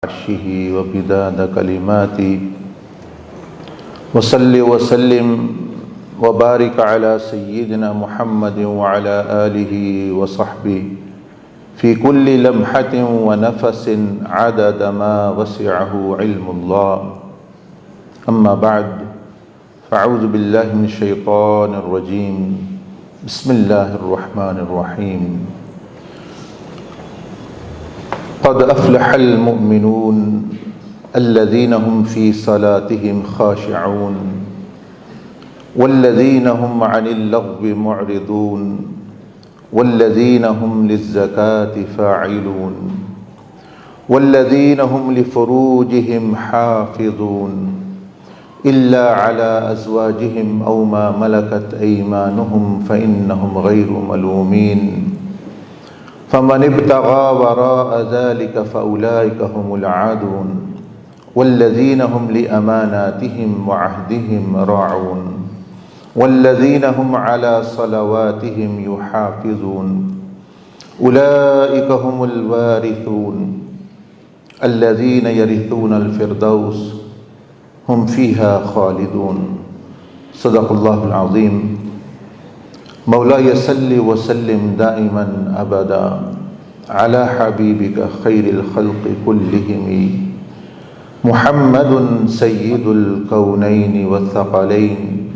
عرشه وبداد كلماتي وصل وسلم وبارك على سيدنا محمد وعلى آله وصحبه في كل لمحة ونفس عدد ما وسعه علم الله. أما بعد، فأعوذ بالله من الشيطان الرجيم. بسم الله الرحمن الرحيم. قد أفلح المؤمنون الذين هم في صلاتهم خاشعون والذين هم عن اللغو معرضون والذين هم للزكاة فاعلون والذين هم لفروجهم حافظون إلا على أزواجهم أو ما ملكت أيمانهم فإنهم غير ملومين فمن ابتغى وراء ذلك فأولئك هم العادون والذين هم لأماناتهم وعهدهم راعون والذين هم على صلواتهم يحافظون أولئك هم الوارثون الذين يرثون الفردوس هم فيها خالدون. صدق الله العظيم. مولاي صل وسلم دائما أبدا على حبيبك خير الخلق كلهم محمد سيد الكونين والثقلين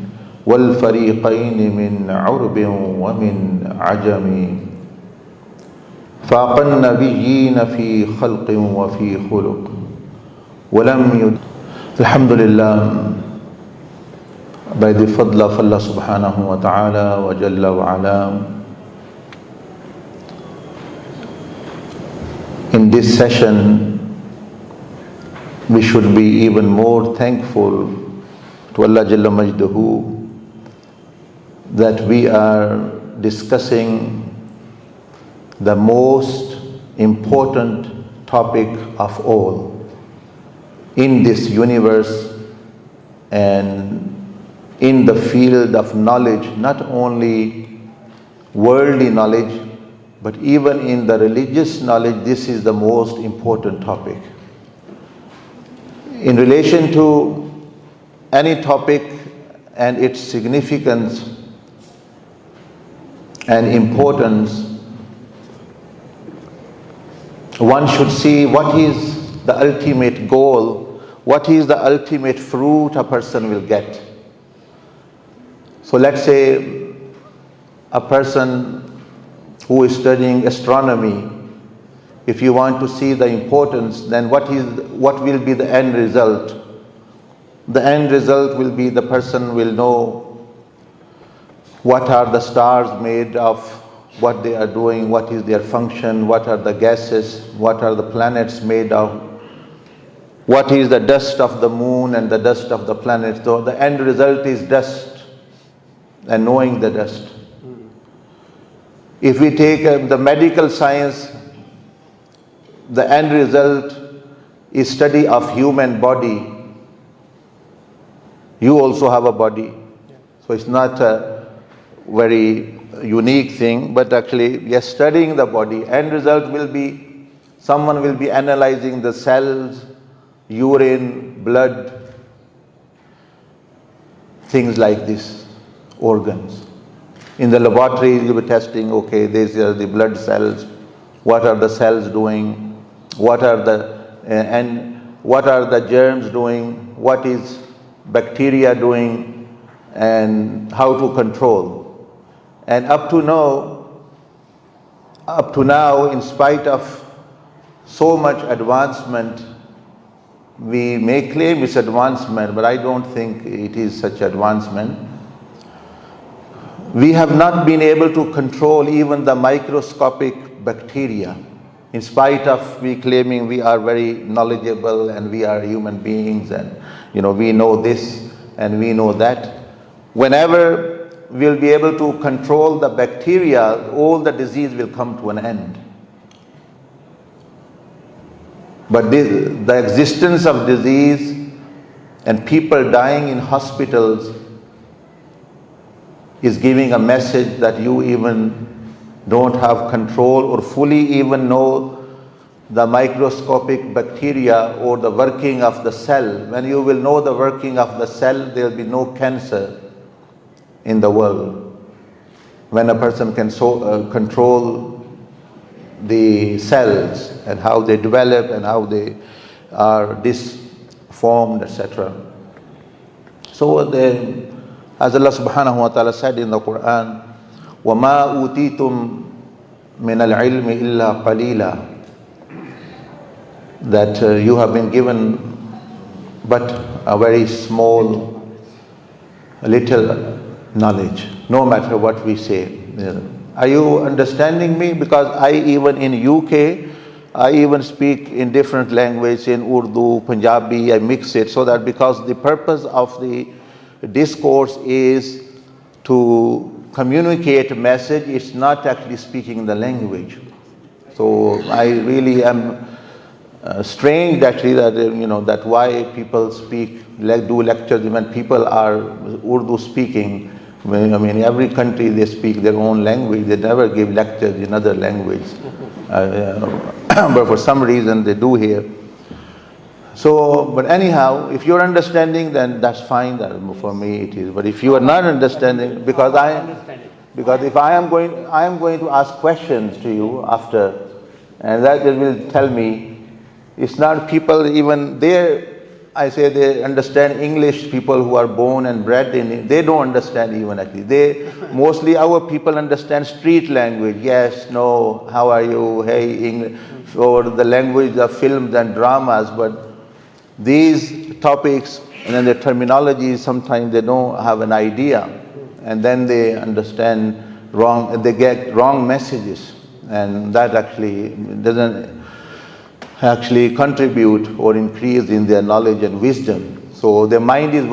والفريقين من عرب ومن عجم فاق النبيين في خلق وفي خلق ولم الحمد لله. By the fadl of Allah subhanahu wa ta'ala wa jalla wa ala, in this session we should be even more thankful to Allah Jalla Majduhu that we are discussing the most important topic of all in this universe and in the field of knowledge, not only worldly knowledge, but even in the religious knowledge. This is the most important topic. In relation to any topic and its significance and importance, one should see what is the ultimate goal, what is the ultimate fruit a person will get. So let's say a person who is studying astronomy, if you want to see the importance, then what will be the end result? The end result will be the person will know what are the stars made of, what they are doing, what is their function, what are the gases, what are the planets made of, what is the dust of the moon and the dust of the planets. So the end result is dust and knowing the dust. If we take the medical science, the end result is study of human body. You also have a body. So it's not a very unique thing, but actually yes, studying the body. End result will be, someone will be analyzing the cells, urine, blood, things like this. Organs. In the laboratory, you'll be testing, okay, these are the blood cells, what are the cells doing, what are the germs doing, what is bacteria doing, and how to control. And up to now, in spite of so much advancement, we may claim it's advancement, but I don't think it is such advancement. We have not been able to control even the microscopic bacteria, in spite of we claiming we are very knowledgeable and we are human beings and we know this and we know that. Whenever we'll be able to control the bacteria, all the disease will come to an end. But the existence of disease and people dying in hospitals is giving a message that you even don't have control or fully even know the microscopic bacteria or the working of the cell. When you will know the working of the cell, there will be no cancer in the world. When a person can control the cells and how they develop and how they are disformed, etc. So as Allah subhanahu wa ta'ala said in the Quran, وَمَا أُوتِيتُم مِّنَ الْعِلْمِ إِلَّا قَلِيلًا, that you have been given but a very small, little knowledge, no matter what we say. Are you understanding me? Because I even in UK, I even speak in different languages, in Urdu, Punjabi, I mix it, so that because the purpose of the discourse is to communicate a message, it's not actually speaking the language. So I really am strange actually that that why people do lectures when people are Urdu speaking. I mean, every country they speak their own language. They never give lectures in other language, but for some reason they do here. So, but anyhow, if you're understanding, then that's fine. That for me it is. But if you are not understanding, because if I am going to ask questions to you after, and that will tell me. It's not people even there. I say they understand English. People who are born and bred in it, they don't understand even actually. Mostly our people understand street language. Yes, no, how are you? Hey, English, or the language of films and dramas. But these topics and then the terminology, sometimes they don't have an idea, and then they understand wrong. They get wrong messages, and that actually doesn't actually contribute or increase in their knowledge and wisdom. So their mind is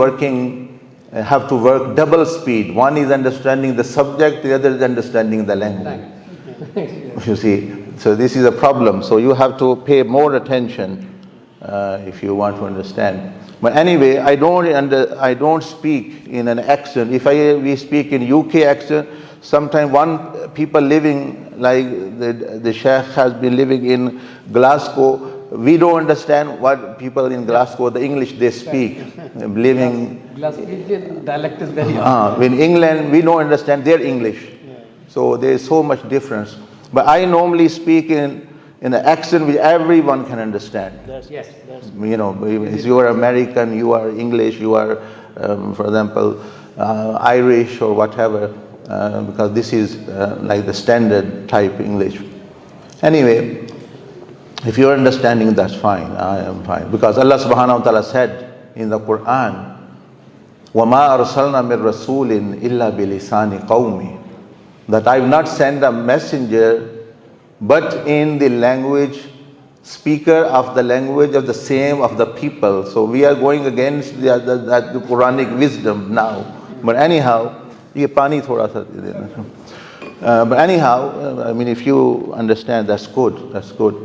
have to work double speed. One is understanding the subject, the other is understanding the language. You see, so this is a problem. So you have to pay more attention if you want to understand. But anyway, I don't speak in an accent. If we speak in UK accent, sometimes people living like the Shaykh has been living in Glasgow, we don't understand what people in Glasgow, the English they speak. Glaswegian dialect is very hard. In England, we don't understand their English. Yeah. So there is so much difference. But I normally speak in an accent which everyone can understand. Yes. If you are American, you are English, you are, for example, Irish or whatever. Because this is like the standard type English. Anyway, if you're understanding, that's fine. I am fine. Because Allah subhanahu wa ta'ala said in the Quran, وَمَا أَرْسَلْنَا مِن رَسُولٍ إِلَّا بِلِسَانِ قَوْمِ, that I have not sent a messenger but in the language, speaker of the language of the same of the people. So we are going against the Quranic wisdom now. But anyhow, but anyhow, I mean, if you understand, that's good. That's good.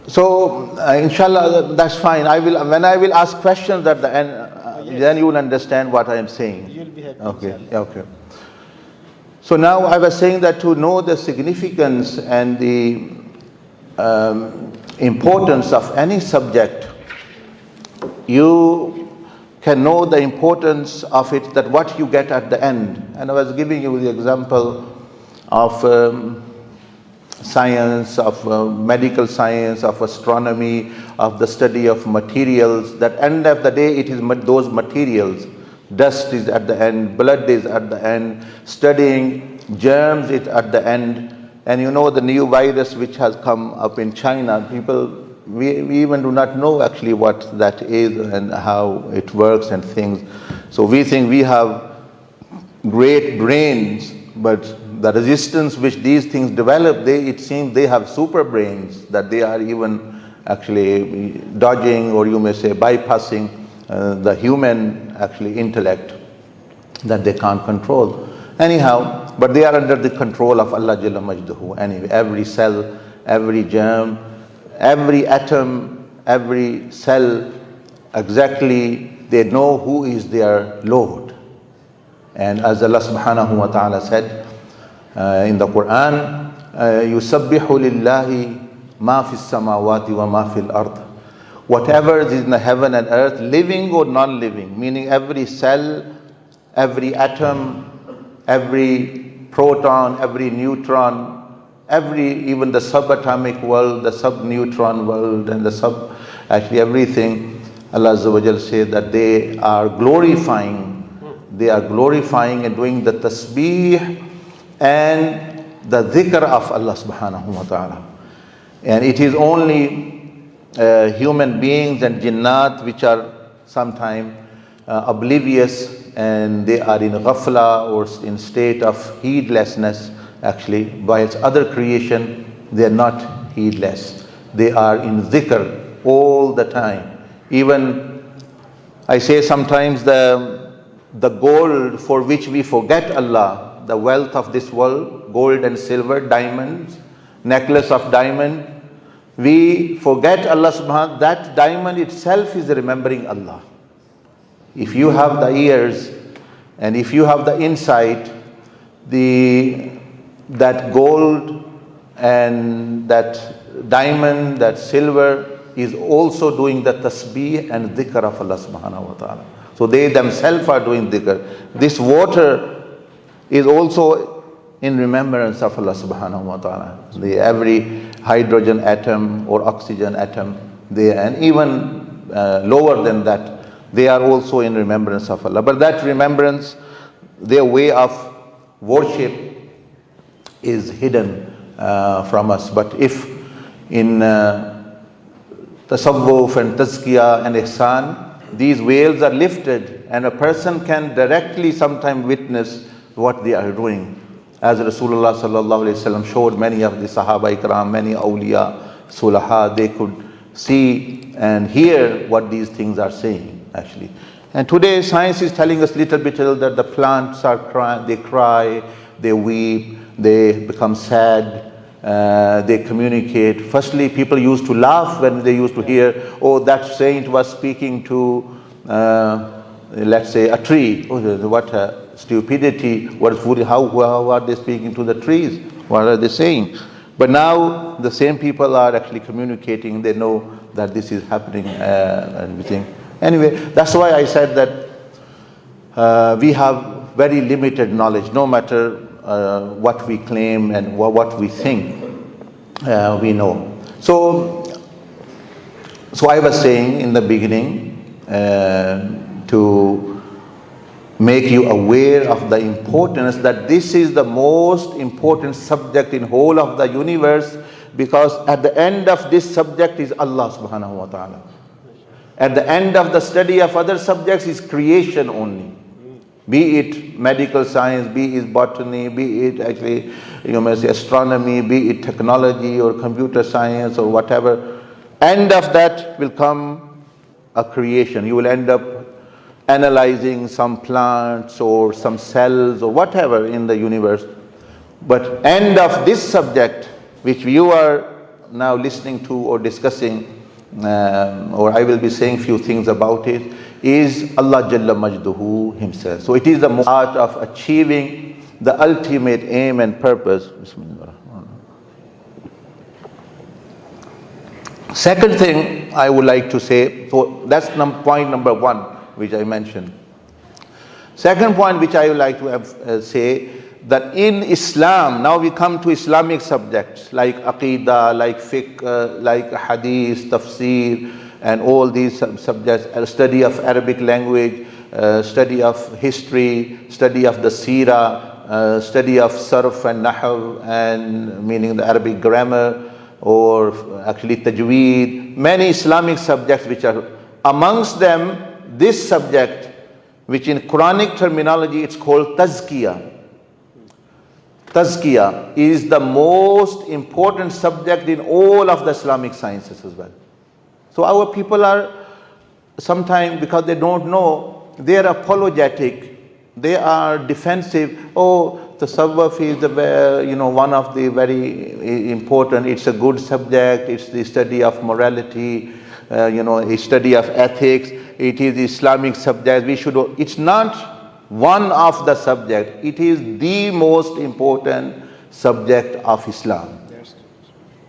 So, inshallah, that's fine. When I will ask questions at the end, then you will understand what I am saying. You'll be happy. Okay. So now I was saying that to know the significance and the importance of any subject, you can know the importance of it, that what you get at the end. And I was giving you the example of science, of medical science, of astronomy, of the study of materials. That end of the day, it is those materials. Dust is at the end, blood is at the end, studying germs is at the end. And the new virus which has come up in China, we even do not know actually what that is and how it works and things. So we think we have great brains, but the resistance which these things develop, it seems they have super brains, that they are even actually dodging, or you may say bypassing the human actually intellect that they can't control. Anyhow, but they are under the control of Allah Jalla Majduhu. Anyway, every cell, every germ, every atom, every cell, exactly, they know who is their Lord. And as Allah subhanahu wa ta'ala said in the Quran, يُسَبِّحُ لِلَّهِ ma fis samawati wa ma fil ard. Whatever is in the heaven and earth, living or non-living, meaning every cell, every atom, every proton, every neutron, even the subatomic world, the subneutron world, and actually everything, Allah Azza wa Jal says that they are glorifying and doing the tasbih and the dhikr of Allah subhanahu wa ta'ala. And it is only human beings and jinnat which are sometimes oblivious, and they are in ghafla or in state of heedlessness actually. Whilst other creation, they are not heedless. They are in dhikr all the time. Even I say sometimes the gold for which we forget Allah, the wealth of this world, gold and silver, diamonds, necklace of diamond, we forget Allah subhanahu wa ta'ala. That diamond itself is remembering Allah. If you have the ears and if you have the insight, that gold and that diamond, that silver is also doing the tasbih and dhikr of Allah subhanahu wa ta'ala. So they themselves are doing dhikr. This water is also in remembrance of Allah subhanahu wa ta'ala. Every hydrogen atom or oxygen atom, and even lower than that, they are also in remembrance of Allah. But that remembrance, their way of worship is hidden from us. But if in tasawwuf and tazkiyah and ihsan, these veils are lifted and a person can directly sometimes witness what they are doing. As Rasulullah sallallahu alaihi wasallam showed many of the Sahaba Ikram, many Awliyah, Sulaha, they could see and hear what these things are saying actually. And today science is telling us little bit that the plants are crying, they cry, they weep, they become sad, they communicate. Firstly, people used to laugh when they used to hear, oh, that saint was speaking to, let's say, a tree. Oh, what a stupidity! How are they speaking to the trees? What are they saying? But now the same people are actually communicating. They know that this is happening and everything. Anyway, that's why I said that we have very limited knowledge. No matter what we claim and what we think, we know. So I was saying in the beginning to make you aware of the importance that this is the most important subject in whole of the universe, because at the end of this subject is Allah subhanahu wa ta'ala. At the end of the study of other subjects is creation only. Be it medical science, be it botany, be it actually, you may say astronomy, be it technology or computer science or whatever. End of that will come a creation. You will end up analyzing some plants or some cells or whatever in the universe. But end of this subject, which you are now listening to or discussing, or I will be saying few things about it, is Allah Jalla Majduhu Himself. So it is the art of achieving the ultimate aim and purpose. Second thing I would like to say, so that's point number one, which I mentioned. Second point which I would like to say, that in Islam, now we come to Islamic subjects like Aqidah, like Fiqh, like Hadith, Tafsir, and all these subjects, study of Arabic language, study of history, study of the Seerah, study of Sarf and Nahw, and meaning the Arabic grammar, or actually Tajweed, many Islamic subjects which are amongst them, this subject, which in Quranic terminology it's called Tazkiyah. Tazkiyah is the most important subject in all of the Islamic sciences as well. So our people are sometimes, because they don't know, they are apologetic, they are defensive. Oh, tasawwuf is one of the very important, it's a good subject, it's the study of morality, a study of ethics, it is Islamic subject, it's not one of the subject, it is the most important subject of Islam.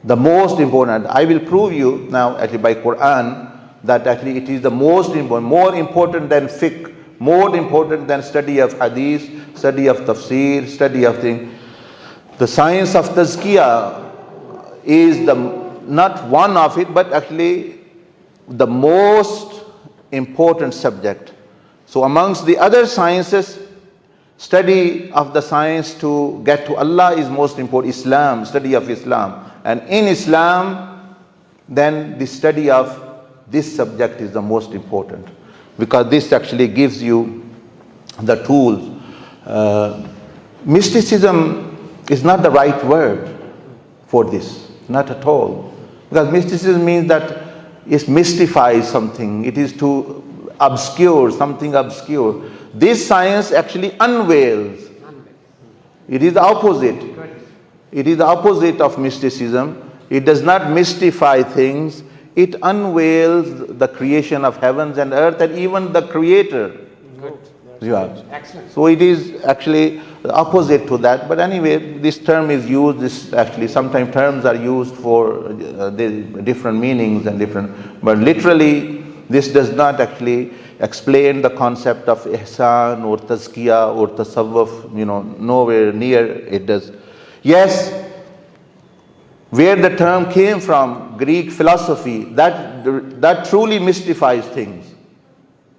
The most important. I will prove you now actually by Quran that actually it is the most important, more important than fiqh, more important than study of hadith, study of tafsir, study of things. The science of tazkiyah is not one of it, but actually the most important subject. So amongst the other sciences, study of the science to get to Allah is most important. Islam, study of Islam. And in Islam, then the study of this subject is the most important, because this actually gives you the tools. Mysticism is not the right word for this, not at all. Because mysticism means that it mystifies something, it is to obscure, something obscure. This science actually unveils. It is the opposite. It is the opposite of mysticism. It does not mystify things. It unveils the creation of heavens and earth and even the creator. Yeah. Excellent. So it is actually the opposite to that. But anyway, this term is used, this actually sometimes terms are used for different meanings and different, but literally this does not actually explain the concept of ihsan or tazkiyah or tasawwuf, nowhere near it does. Yes, where the term came from, Greek philosophy, that truly mystifies things.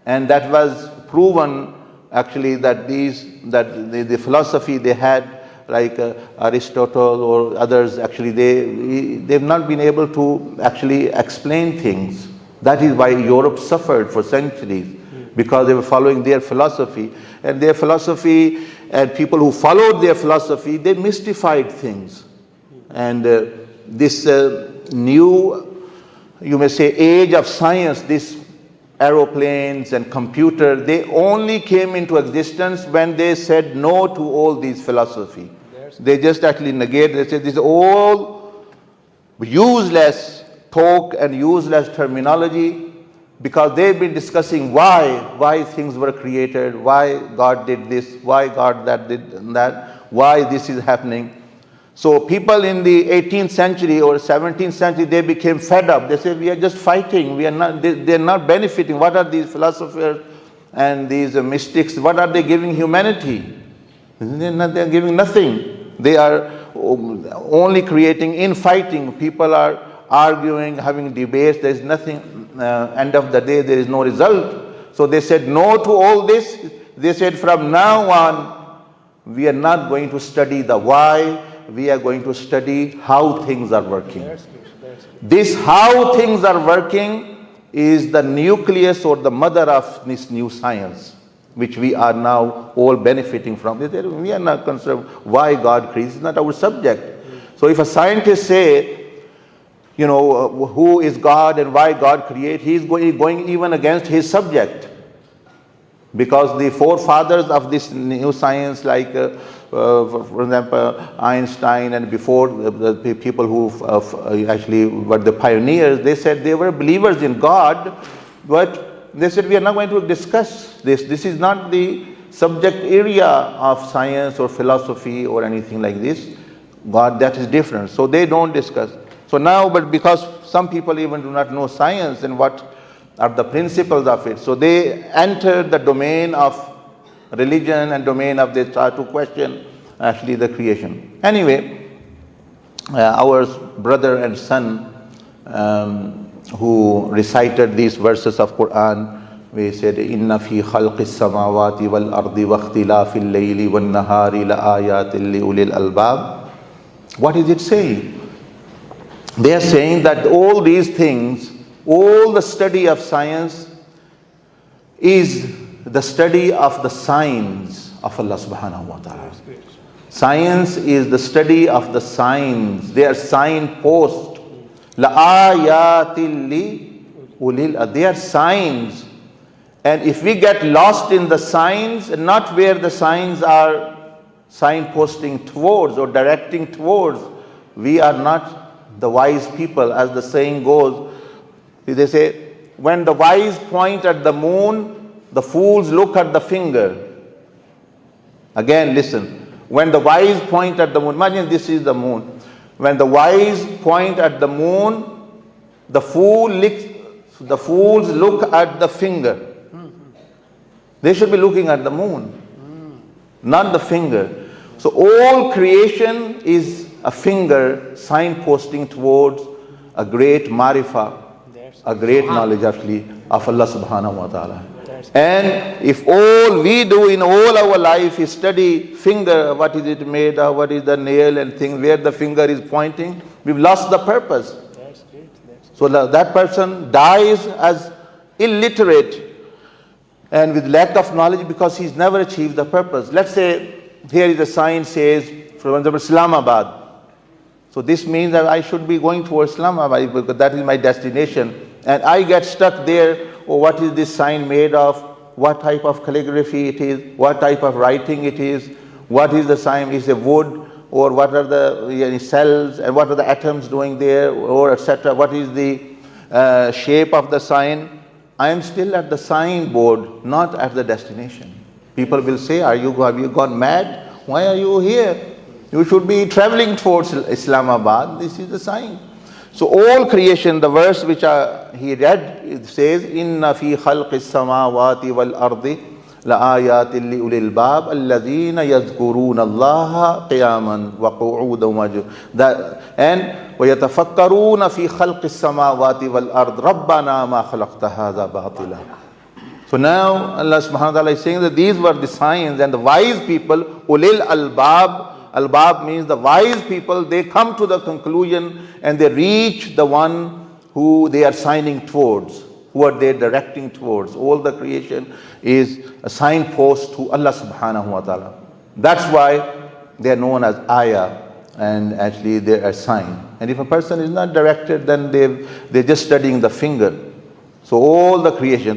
And that was proven actually that the philosophy they had, like Aristotle or others, actually they've not been able to actually explain things. That is why Europe suffered for centuries, because they were following their philosophy. And their philosophy, and people who followed their philosophy, they mystified things. And this new, you may say, age of science, this aeroplanes and computer, they only came into existence when they said no to all these philosophy. They just actually negate, they said this is all useless talk and useless terminology, because they've been discussing why things were created, why God did this, why God that did that, why this is happening. So people in the 18th century or 17th century, they became fed up. They said, we are just fighting. They're not benefiting. What are these philosophers and these mystics, what are they giving humanity? They're giving nothing. They are only creating infighting. People are arguing, having debates. There's nothing. End of the day, there is no result. So they said no to all this. They said from now on, we are not going to study the why. We are going to study how things are working. This how things are working is the nucleus or the mother of this new science, which we are now all benefiting from. We are not concerned why God creates. It's not our subject. So if a scientist say, who is God and why God creates, he is going even against his subject. Because the forefathers of this new science, like for example Einstein and before, the people who actually were the pioneers, they said they were believers in God, but they said we are not going to discuss this. This is not the subject area of science or philosophy or anything like this. God, that is different. So they don't discuss. So now, but because some people even do not know science and what are the principles of it, so they enter the domain of religion and domain of, they try to question actually the creation. Anyway, our brother and son who recited these verses of Quran, we said, Inna fi khalqis samawati wal ardi wa ikhtilafil layli wan nahari la ayatin li ulil albab. What is it saying? They are saying that all these things, all the study of science is the study of the signs of Allah subhanahu wa ta'ala. Science is the study of the signs. They are signposts. La ayatil li ulil. They are signs. And if we get lost in the signs, not where the signs are signposting towards or directing towards, we are not the wise people. As the saying goes, they say, when the wise point at the moon, the fools look at the finger. Again, listen. When the wise point at the moon, imagine this is the moon. when the wise point at the moon, the fools look at the finger. They should be looking at the moon, not the finger. So all creation is a finger signposting towards a great marifa, a great knowledge actually of Allah subhanahu wa ta'ala. And if all we do in all our life is study finger, what is it made of, what is the nail and things, where the finger is pointing, we've lost the purpose. So that person dies as illiterate and with lack of knowledge because he's never achieved the purpose. Let's say here is a sign says, for example, Islamabad. So this means that I should be going towards Islamabad because that is my destination. And I get stuck there. Oh, what is this sign made of? What type of calligraphy it is? What type of writing it is? What is the sign? Is it wood? Or what are the cells? And what are the atoms doing there? Or etc. What is the shape of the sign? I am still at the signboard, not at the destination. People will say, have you gone mad? Why are you here? You should be traveling towards Islamabad. This is the sign. So all creation, the verse which he read, it says, Inna fi khalqis samawati wal ardi la ayatin li ulil bab alladhina yazkuruna Allaha qiyaman wa qu'udan and wa yatafakkaruna fi khalqis samawati wal ard rabbana ma khalaqta hadha batila. So now Allah subhanahu wa ta'ala is saying that these were the signs, and the wise people, ulil albab. Albab means the wise people, they come to the conclusion and they reach the one who they are signing towards, who are they directing towards. All the creation is a signpost to Allah subhanahu wa ta'ala. That's why they are known as ayah, and actually they are a sign. And if a person is not directed, then they're just studying the finger. So all the creation.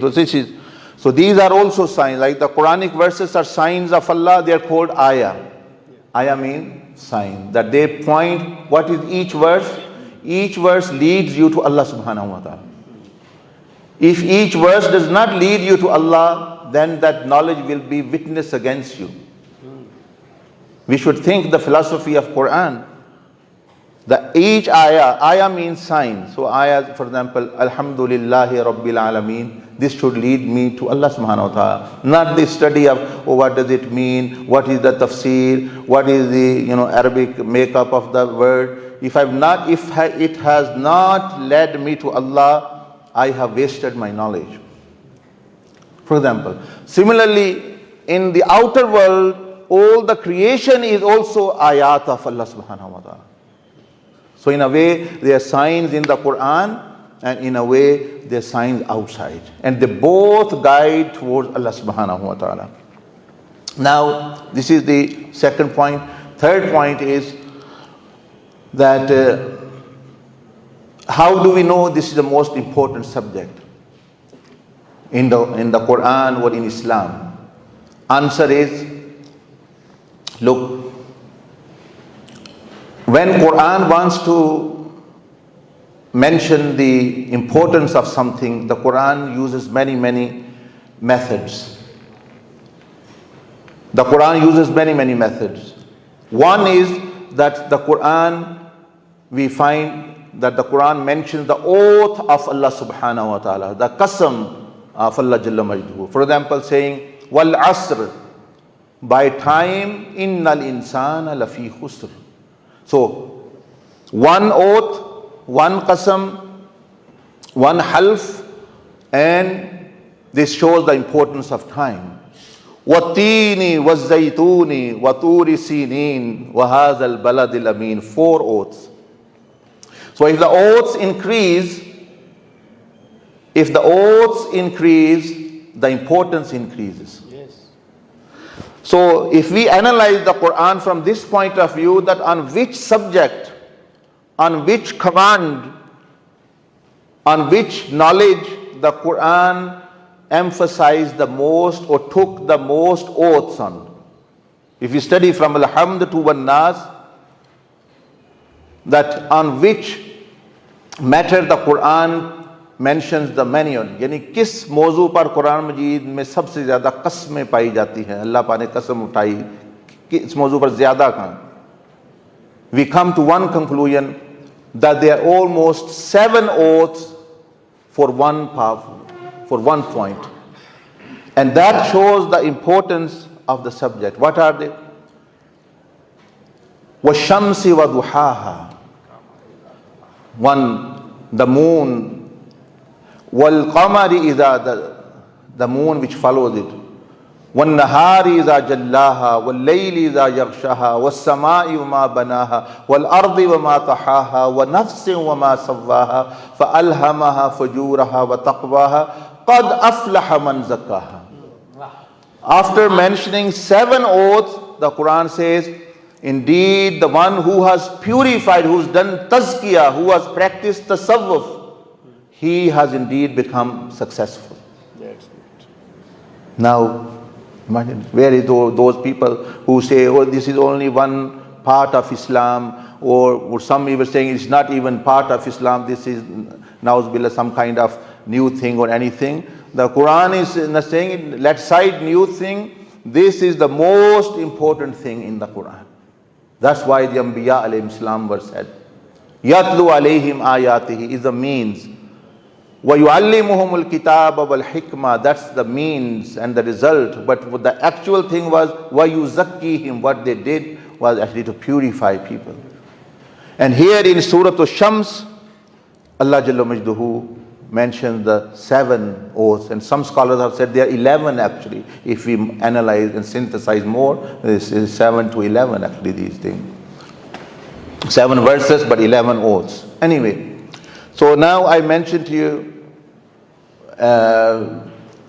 So these are also signs, like the Quranic verses are signs of Allah, they are called ayah. Ayah means sign, that they point, what is each verse? Each verse leads you to Allah subhanahu wa ta'ala. If each verse does not lead you to Allah, then that knowledge will be witness against you. We should think the philosophy of Quran. Each ayah means sign. So ayah, for example, Alhamdulillahi Rabbil Alameen, this should lead me to Allah subhanahu wa ta'ala. Not the study of, what does it mean? What is the tafsir? What is the Arabic makeup of the word? If it has not led me to Allah, I have wasted my knowledge. For example, similarly, in the outer world, all the creation is also ayat of Allah subhanahu wa ta'ala. So in a way, there are signs in the Quran, and in a way, there are signs outside. And they both guide towards Allah subhanahu wa ta'ala. Now, this is the second point. Third point is that how do we know this is the most important subject in the Quran or in Islam? Answer is, look, when Quran wants to mention the importance of something, the Quran uses many methods. The Quran uses many methods. One is that the Quran, we find that the Quran mentions the oath of Allah subhanahu wa ta'ala, the qasam of Allah Jalla Majduhu. For example, saying, Wal asr, by time, innal insana lafi khusr. So, one oath, one qasam, one half, and this shows the importance of time. وَالتِّينِ وَالزَّيْتُونِ وَطُورِ سِينِينَ وَهَذَا الْبَلَدِ الْأَمِينَ. 4 oaths. So if the oaths increase, the importance increases. Yes. So if we analyze the Quran from this point of view, that on which subject, on which command, on which knowledge the Quran emphasized the most or took the most oaths on. If you study from Alhamd to Wan-Nas, that on which matter the Quran mentions the many on, यानी किस मौजू पर कुरान मजीद में सबसे ज़्यादा कसमें पाई जाती हैं, अल्लाह पाक ने कसम उठाई कि इस मौजू पर ज़्यादा कहाँ. we come to one conclusion, that there are almost 7 oaths for one point. And that shows the importance of the subject. What are they? وَالشَّمْسِ وَضُحَاهَا. One, the moon. وَالْقَمَرِ إِذَا, the moon which follows it. وَالنَّهَارِ إِذَا جَلَّاهَا وَاللَّيْلِ إِذَا يَغْشَاهَا وَالسَّمَاءِ وَمَا بَنَاهَا وَالْأَرْضِ وَمَا طَحَاهَا وَنَفْسٍ وَمَا سَوَّاهَا فَأَلْهَمَهَا فُجُورَهَا وَتَقْوَاهَا قَدْ أَفْلَحَ مَنْ زَكَّاهَا. After mentioning 7 oaths, the Quran says, indeed the one who has purified, who's done tazkiyah, who has practiced tasawwuf, he has indeed become successful. Now, imagine, where is those people who say, oh, this is only one part of Islam, or some even saying it's not even part of Islam, this is na'uzubillah some kind of new thing or anything. The Quran is not saying, let's cite new thing. This is the most important thing in the Quran. That's why the Anbiya alayhim salam were said. Yatlu alayhim ayatihi is the means. وَيُعَلِّمُهُمُ الْكِتَابَ وَالْحِكْمَةَ, that's the means and the result. But what the actual thing was, وَيُزَكِّيهِمْ, what they did was actually to purify people. And here in Surah Ash-Shams, Allah Jalla Majduhu mentions the 7 oaths. And some scholars have said there are 11 actually. If we analyze and synthesize more, this is 7 to 11 actually these things. 7 verses but 11 oaths. Anyway, so now I mentioned to you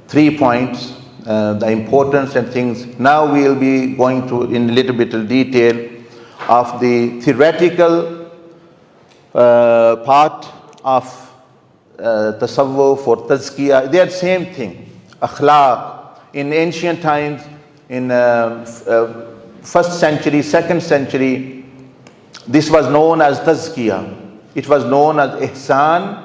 3 points, the importance and things. Now we'll be going to in a little bit of detail of the theoretical part of tasawwuf or tazkiyah. They are the same thing. Akhlaq. In ancient times, in 1st century, 2nd century, this was known as tazkiyah. It was known as ihsan.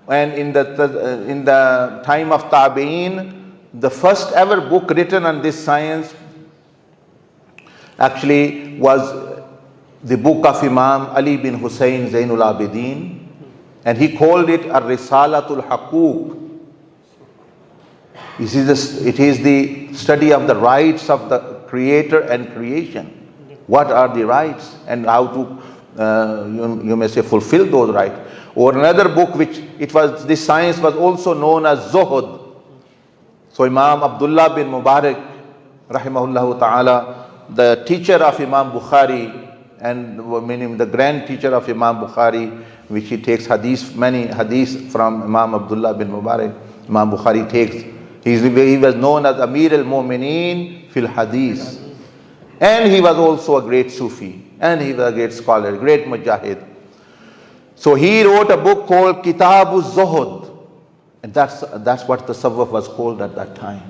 And in the time of Tabi'een, the first ever book written on this science actually was the book of Imam Ali bin Hussein Zainul Abidin, and he called it Ar-Risalatul Haqooq. It is the study of the rights of the creator and creation. What are the rights and how to you may say fulfill those rights. Or another book which this science was also known as Zuhud. So Imam Abdullah bin Mubarak rahimahullah ta'ala, the teacher of Imam Bukhari, and meaning the grand teacher of Imam Bukhari, which he takes many hadiths from Imam Abdullah bin Mubarak. Imam Bukhari takes, he was known as Amir al-Mu'mineen fil Hadith. And he was also a great Sufi, and he was a great scholar, great mujahid. So he wrote a book called Kitabu Zuhud, and that's what the tasawwuf was called at that time.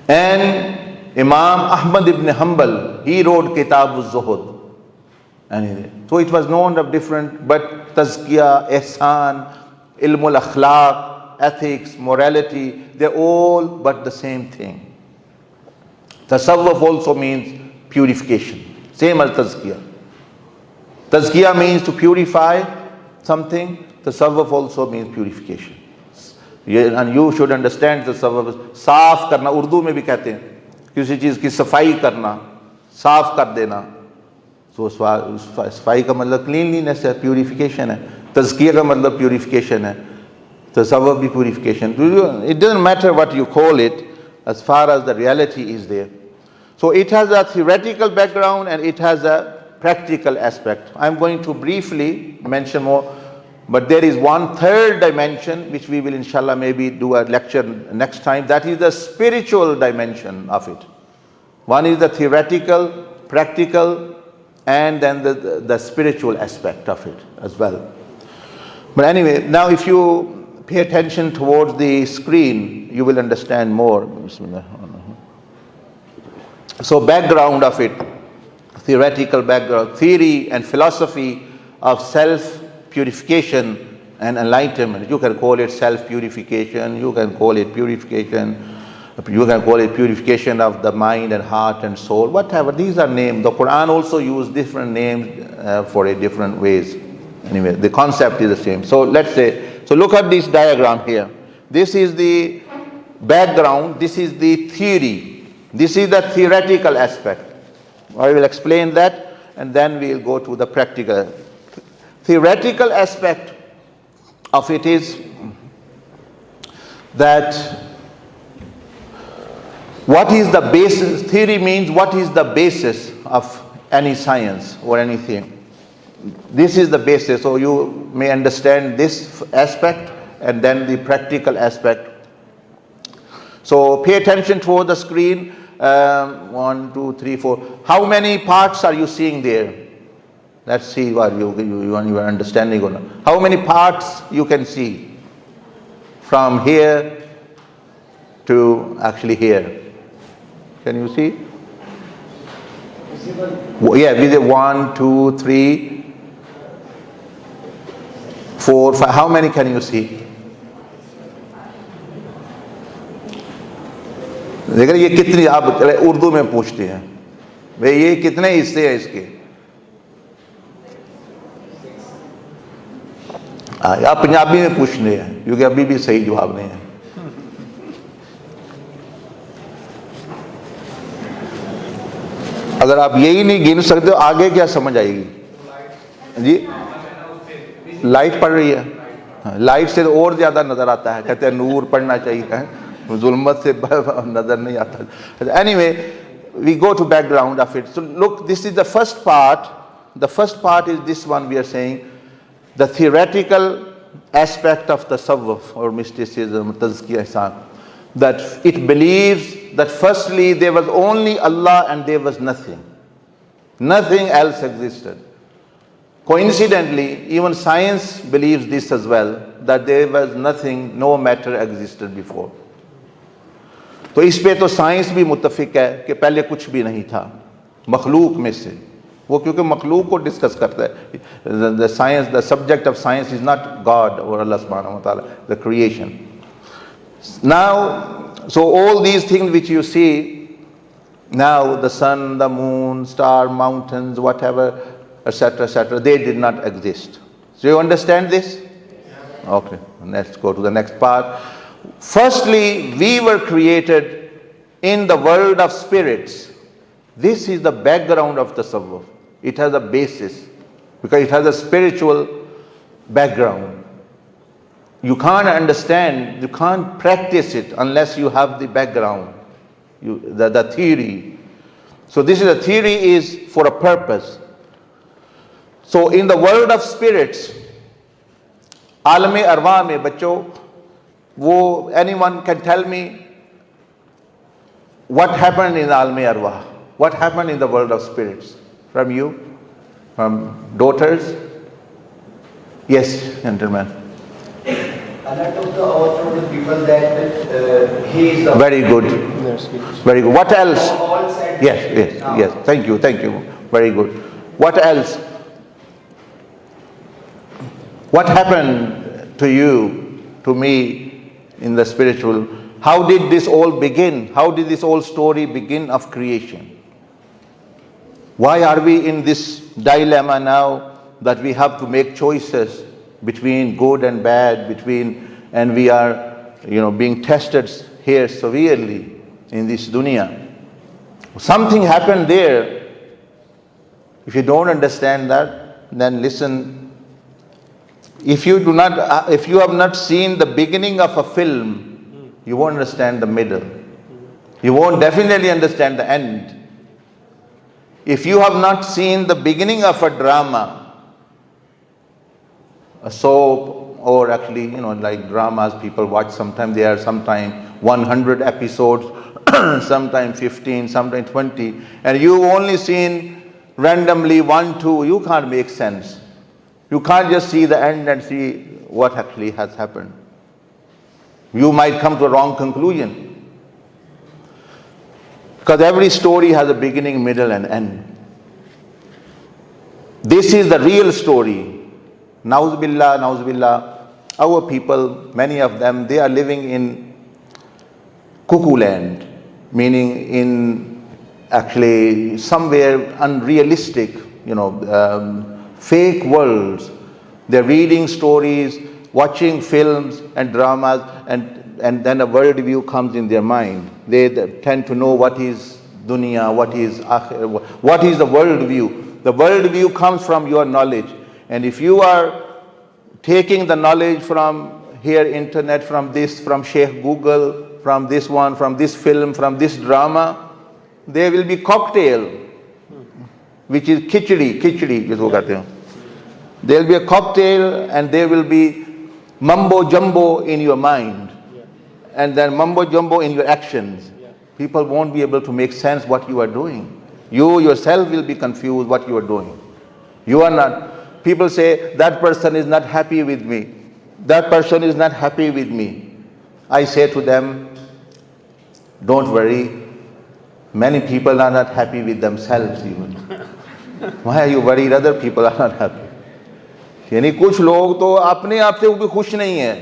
And Imam Ahmad ibn Hanbal, he wrote Kitabu Zuhud. And so it was known of different, but tazkiyah, ihsan, ilmul akhlaq, ethics, morality, they're all but the same thing. Tasawwuf also means purification, same as tazkiyah. Tazkiyah means to purify something. Tasawwuf also means purification. And you should understand tasawwuf. Saaf karna, Urdu mein bhi kehte hain. किसी चीज़ की सफाई करना, साफ कर देना. So सफाई का मतलब cleanliness है, purification है. तज़किया का मतलब purification है. tasawwuf भी purification. It doesn't matter what you call it, as far as the reality is there. So it has a theoretical background and it has a practical aspect. I'm going to briefly mention more, but there is one third dimension which we will inshallah maybe do a lecture next time. That is the spiritual dimension of it. One is the theoretical, practical, and then the spiritual aspect of it as well. But anyway, now if you pay attention towards the screen, you will understand more. So background of it, theoretical background, theory and philosophy of self-purification and enlightenment. You can call it self-purification, you can call it purification, You can call it purification of the mind and heart and soul, whatever. These are names. The Quran also used different names for a different ways. Anyway, the concept is the same. So let's say, so look at this diagram here. This is the background. This is the theory. This is the theoretical aspect. I will explain that, and then we'll go to the practical. Theoretical aspect of it is that what is the basis? Theory means what is the basis of any science or anything. This is the basis, so you may understand this aspect and then the practical aspect. So pay attention toward the screen. 1, 2, 3, 4. How many parts are you seeing there? Let's see what you are understanding or not. How many parts you can see from here to actually here? Can you see? Yeah, with 1, 2, 3, 4, 5. How many can you see? देखिए ये कितनी, आप उर्दू में पूछते हैं भाई ये कितने हिस्से हैं इसके? आप पंजाबी में पूछने हैं क्योंकि अभी भी सही जवाब नहीं है. अगर आप यही नहीं गिन सकते तो आगे क्या समझ आएगी जी? लाइट पड़ रही है, लाइट से तो और ज्यादा नजर आता है. कहते हैं नूर पढ़ना चाहिए, जुल्मत से नजर नहीं आता. Anyway, we go to background of it. So look, this is the first part. The first part is this one we are saying, the theoretical aspect of the tasawwuf or mysticism, TAZKIYAH, that it believes that firstly there was only Allah and there was nothing. Nothing else existed. Coincidentally, even science believes this as well, that there was nothing, no matter existed before. तो इस पे तो science भी मुत्तफिक है कि पहले कुछ भी नहीं था मखलूक में से. वो क्योंकि मखलूक को डिस्कस करता है. The science, the subject of science is not God और अल्लाह सुब्हानहू व तआला, the creation. Now so all these things which you see now, the sun, the moon, star, mountains, whatever, etc., they did not exist. So you understand this? Okay, let's go to the next part. Firstly, we were created in the world of spirits. This is the background of the tasawwuf. It has a basis because it has a spiritual background. You can't understand, you can't practice it unless you have the background, the theory. So this is, the theory is for a purpose. So in the world of spirits, आलम अरवाह में बच्चों, वो anyone can tell me what happened in alam arwah? What happened in the world of spirits? From you? From daughters? Yes, gentlemen. Allah took the oath from the people that He is the... Very good. Very good. What else? All said Yes. Thank you. Very good. What else? What happened to you, to me, in the spiritual? How did this all begin? How did this whole story begin of creation? Why are we in this dilemma now that we have to make choices between good and bad, and we are, being tested here severely in this dunya? Something happened there. If you don't understand that, then listen. If you have not seen the beginning of a film, you won't understand the middle. You won't definitely understand the end. If you have not seen the beginning of a drama, a soap, or actually, like dramas people watch, sometimes they are 100 episodes, sometimes 15, sometimes 20, and you only seen randomly 1, 2, you can't make sense. You can't just see the end and see what actually has happened. You might come to a wrong conclusion. Because every story has a beginning, middle, and end. This is the real story. Na'uz billah, our people, many of them, they are living in cuckoo land, meaning in actually somewhere unrealistic, fake worlds. They're reading stories, watching films and dramas, and then a worldview comes in their mind. They tend to know what is dunya, what is akhirah, what is the worldview. The worldview comes from your knowledge. And if you are taking the knowledge from here, internet, from this, from Sheikh Google, from this one, from this film, from this drama, there will be cocktail, which is khichdi, jisko kehte hain. There will be a cocktail and there will be mumbo jumbo in your mind, and then mumbo jumbo in your actions. People won't be able to make sense what you are doing. You yourself will be confused what you are doing. You are not. People say, that person is not happy with me. That person is not happy with me. I say to them, don't worry. Many people are not happy with themselves even. Why are you worried other people are not happy? यानी कुछ लोग तो अपने आप से भी खुश नहीं है,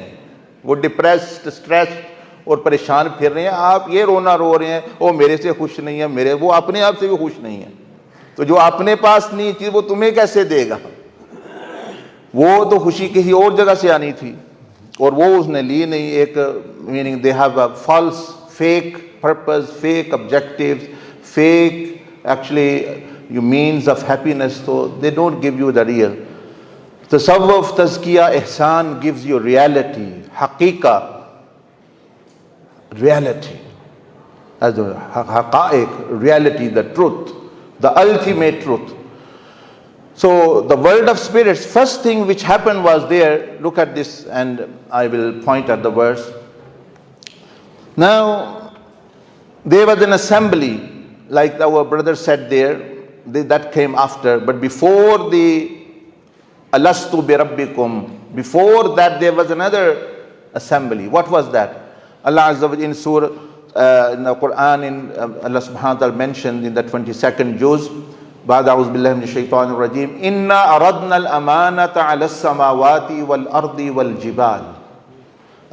वो डिप्रेस्ड, स्ट्रेस्ड और परेशान फिर रहे हैं. आप ये रोना रो रहे हैं, वो मेरे से खुश नहीं है, वो अपने आप से भी खुश नहीं है. तो जो अपने पास नहीं चीज वो तुम्हें कैसे देगा? वो तो खुशी किसी और जगह से आनी थी और वो उसने ली नहीं. एक meaning they have a false fake purpose, fake objectives, fake actually you means of happiness. तो they don't give you the real. Tasawwuf, tazkiyah, ihsan gives you reality, haqiqah, reality, as a haqa'iq, reality, the truth, the ultimate truth. So the world of spirits, first thing which happened was there, look at this and I will point at the verse. Now, there was an assembly, like our brother said there, that came after, but before the Alastu bi Rabbikum, before that there was another assembly. What was that? Allah Azza wa Jalla in Surah, in the Quran, Allah subhanahu wa ta'ala mentioned in the 22nd juz, بعد أعوذ بالله من الشيطان الرجيم إنا أردنا الأمانة على السماوات والأرض والجبال.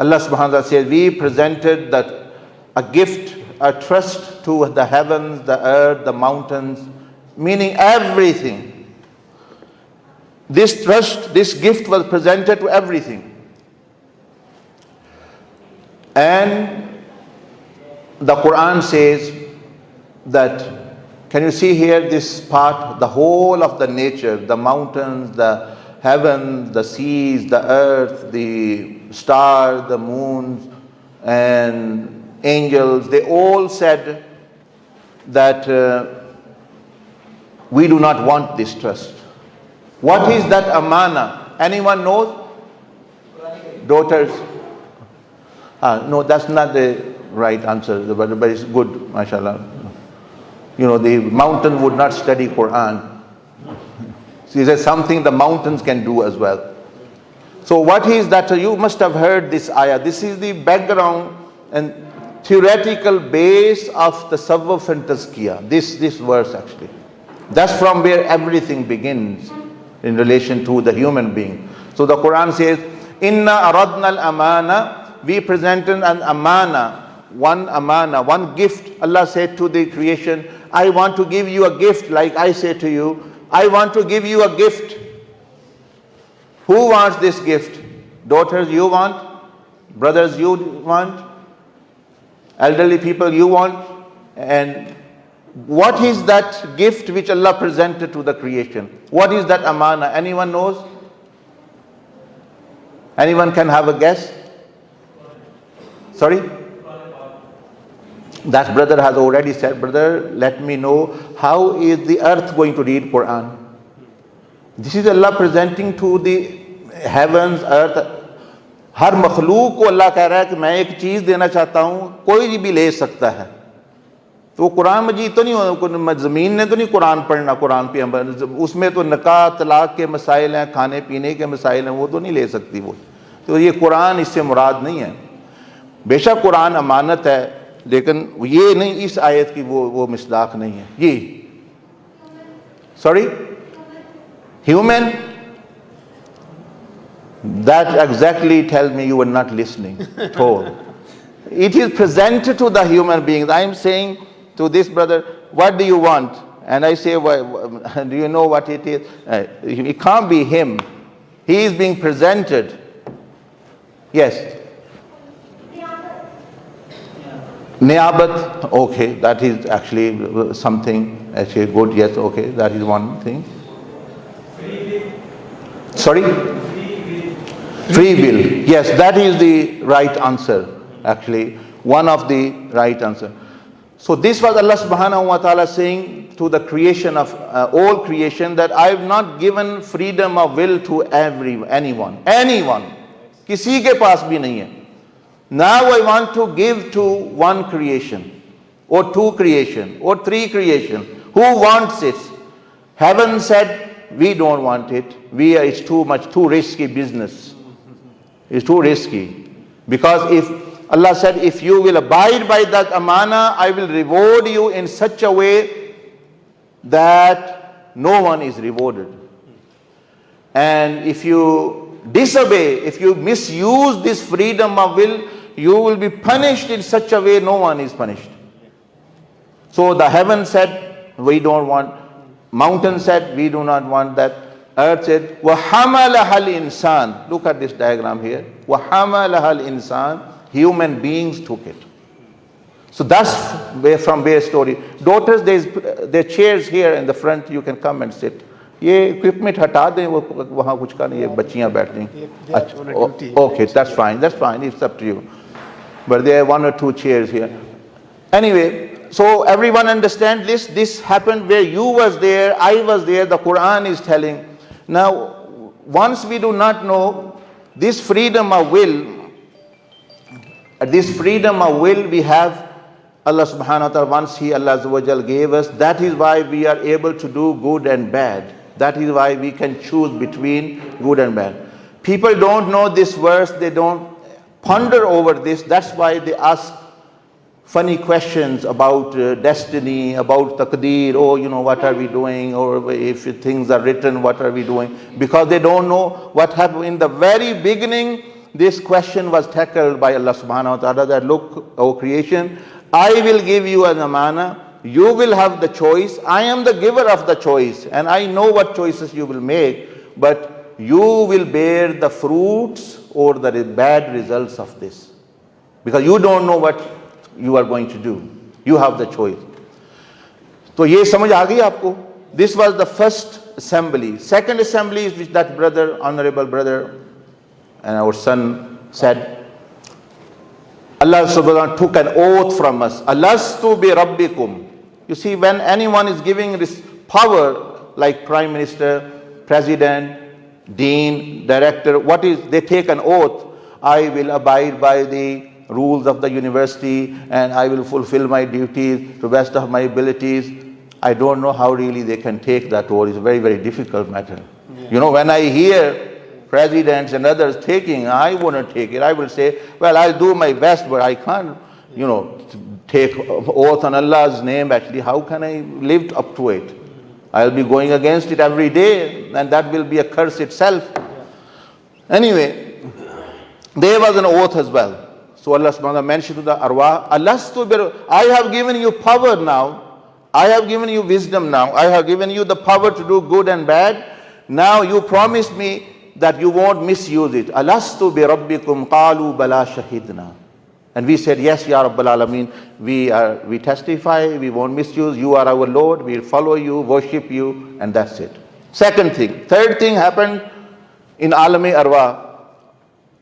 Allah subhanahu wa ta'ala says, we presented that a gift, a trust to the heavens, the earth, the mountains, meaning everything. This trust, this gift was presented to everything. And the Quran says that, can you see here this part, the whole of the nature, the mountains, the heavens, the seas, the earth, the stars, the moons, and angels, they all said that we do not want this trust. What is that amana? Anyone knows? Daughters? No, that's not the right answer, but it's good, mashallah. The mountain would not study Quran. So is there something the mountains can do as well? So what is that? You must have heard this ayah. This is the background and theoretical base of the tasawwuf and tazkiyah. This verse actually. That's from where everything begins in relation to the human being. So the Quran says, Inna aradna al-amana, we presented an amana, one gift. Allah said to the creation, I want to give you a gift, like I say to you, I want to give you a gift. Who wants this gift? Daughters, you want? Brothers, you want? Elderly people, you want? And what is that gift which Allah presented to the creation? What is that amana? Anyone knows? Anyone can have a guess? Sorry? That brother has already said, brother, let me know, how is the earth going to read Quran? This is Allah presenting to the heavens, earth. हर मखलूक को अल्लाह कह रहा है कि मैं एक चीज देना चाहता हूं, कोई भी ले सकता है. तो कुरान मजीद तो नहीं, ज़मीन ने तो नहीं कुरान पढ़ना, कुरान पे उसमें तो निकाह तलाक के मसाइल हैं, खाने पीने के मसाइल हैं, वो तो नहीं ले सकती वो. तो ये कुरान इससे मुराद नहीं है. बेशक कुरान अमानत है, लेकिन ये नहीं, इस आयत की वो मिसदाक नहीं है. ये sorry human, that exactly tells me you were not listening at all. It is presented to the human beings. I am saying to this brother, what do you want? And I say, well, do you know what it is? It can't be him. He is being presented. Yes. Niyabat, okay, that is actually something actually good. Yes, okay, that is one thing. Sorry? Free will. Yes, that is the right answer. Actually, one of the right answer. So this was Allah subhanahu wa ta'ala saying to the creation of all creation that I have not given freedom of will to anyone. किसी के पास भी नहीं है. Now I want to give to one creation, or two creation, or three creation. Who wants it? Heaven said, we don't want it. It's too risky business. It's too risky. Because if Allah said, if you will abide by that amana, I will reward you in such a way that no one is rewarded. And if you disobey, if you misuse this freedom of will, you will be punished in such a way no one is punished. So the heaven said, we don't want. Mountain said, we do not want that. Earth said, وَحَمَلَهَا الْإِنسَانِ. Look at this diagram here. وَحَمَلَهَا الْإِنسَانِ. Human beings took it. So that's from where story. Daughters, there are chairs here in the front. You can come and sit. ये equipment हटा दें, वो वहाँ कुछ का नहीं, ये बच्चियाँ बैठती हैं. Okay, that's fine. It's up to you. But there are one or two chairs here. Anyway, so everyone understand this. This happened where you was there, I was there. The Quran is telling. Now, once we do not know this freedom of will, we have Allah subhanahu wa ta'ala. Once Allah Azza wa Jal gave us, that is why we are able to do good and bad. That is why we can choose between good and bad. People don't know this verse, they don't ponder over this. That's why they ask funny questions about destiny, about taqdeer. Oh, what are we doing? Or if things are written, what are we doing? Because they don't know what happened. In the very beginning, this question was tackled by Allah subhanahu wa ta'ala that, look, O creation, I will give you an amana. You will have the choice. I am the giver of the choice. And I know what choices you will make. But you will bear the fruits or the bad results of this. Because you don't know what you are going to do. You have the choice. So ye samajh aa gayi aapko? This was the first assembly. Second assembly is which that brother, honorable brother, and our son said, Allah subhanahu wa ta'ala took an oath from us. Alastu bi rabbikum. You see, when anyone is giving this power, like Prime Minister, President, Dean, Director, they take an oath. I will abide by the rules of the university and I will fulfill my duties to the best of my abilities. I don't know how really they can take that oath. It's a very, very difficult matter. Yeah. When I hear presidents and others taking, I wouldn't take it. I will say, well, I'll do my best, but I can't, take oath on Allah's name. Actually, how can I live up to it? I'll be going against it every day, and that will be a curse itself. Anyway, there was an oath as well. So Allah subhanahu wa ta'ala mentioned to the arwah, I have given you power now. I have given you wisdom now. I have given you the power to do good and bad. Now you promised me that you won't misuse it. Alastu bi rabbikum qalu bala shahidna. And we said, yes, Ya Rabbal Alameen, we testify, we won't misuse, you are our Lord, we'll follow you, worship you, and that's it. Second thing. Third thing happened in Alami Arwah.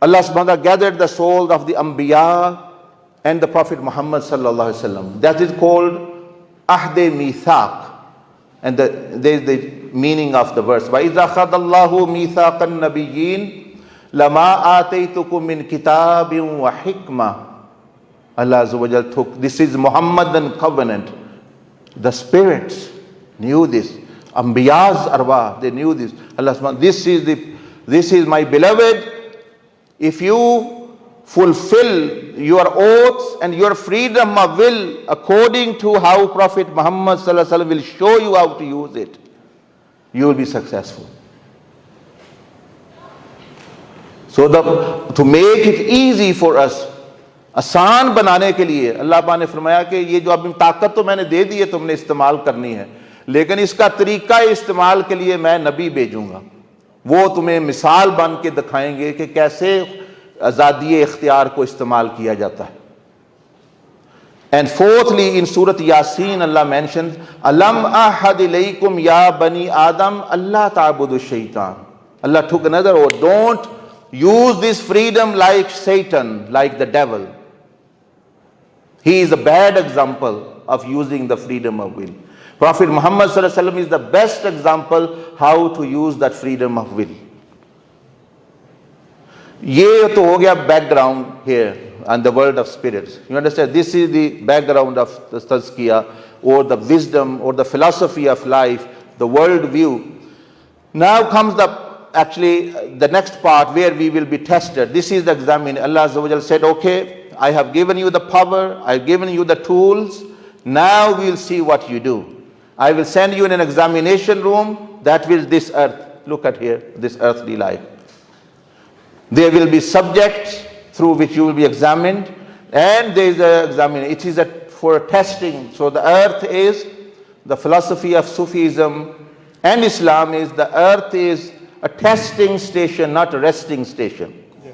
Allah subhanahu wa ta'ala gathered the souls of the Anbiya and the Prophet Muhammad sallallahu alaihi wasallam. That is called Ahde Mithaq. And there is the meaning of the verse. وَإِذَا خَذَ اللَّهُ مِيثَاقَ النَّبِيِّينَ لَمَا آتَيْتُكُم مِّن كِتَابٍ وَحِكْمَةٍ. Allah Azza wa Jal took, this is Muhammadan covenant. The spirits knew this. Anbiya's arwah, they knew this. Allah subhanahu, this is my beloved. If you fulfill your oaths and your freedom of will according to how Prophet Muhammad sallallahu alaihi wasallam will show you how to use it, you will be successful. So to make it easy for us, आसान बनाने के लिए अल्लाह पाक ने फरमाया कि ये जो अब ताकत तो मैंने दे दी है, तुमने इस्तेमाल करनी है, लेकिन इसका तरीका इस्तेमाल के लिए मैं नबी भेजूंगा, वो तुम्हें मिसाल बन के दिखाएंगे कि कैसे आज़ादी इख्तियार को इस्तेमाल किया जाता है। And fourthly, in Surah Yasin, Allah mentions, Alam ahad ilaykum ya bani Adam, Allah ta'budu shaitan. Allah took another oath. Don't use this freedom like Satan, like the devil. He is a bad example of using the freedom of will. Prophet Muhammad sallallahu alaihi wasallam is the best example how to use that freedom of will. ये तो हो गया background here and the world of spirits. You understand? This is the background of the tazkiyah, or the wisdom, or the philosophy of life, the world view. Now comes the next part where we will be tested. This is the examination. Allah Azza wa Jalla said, okay, I have given you the power, I have given you the tools, now we will see what you do. I will send you in an examination room, that will this earth. Look at here, this earthly life. There will be subjects through which you will be examined, and there is an examination. It is for testing. So the earth is, the philosophy of Sufism and Islam is, the earth is a testing station, not a resting station. Yeah.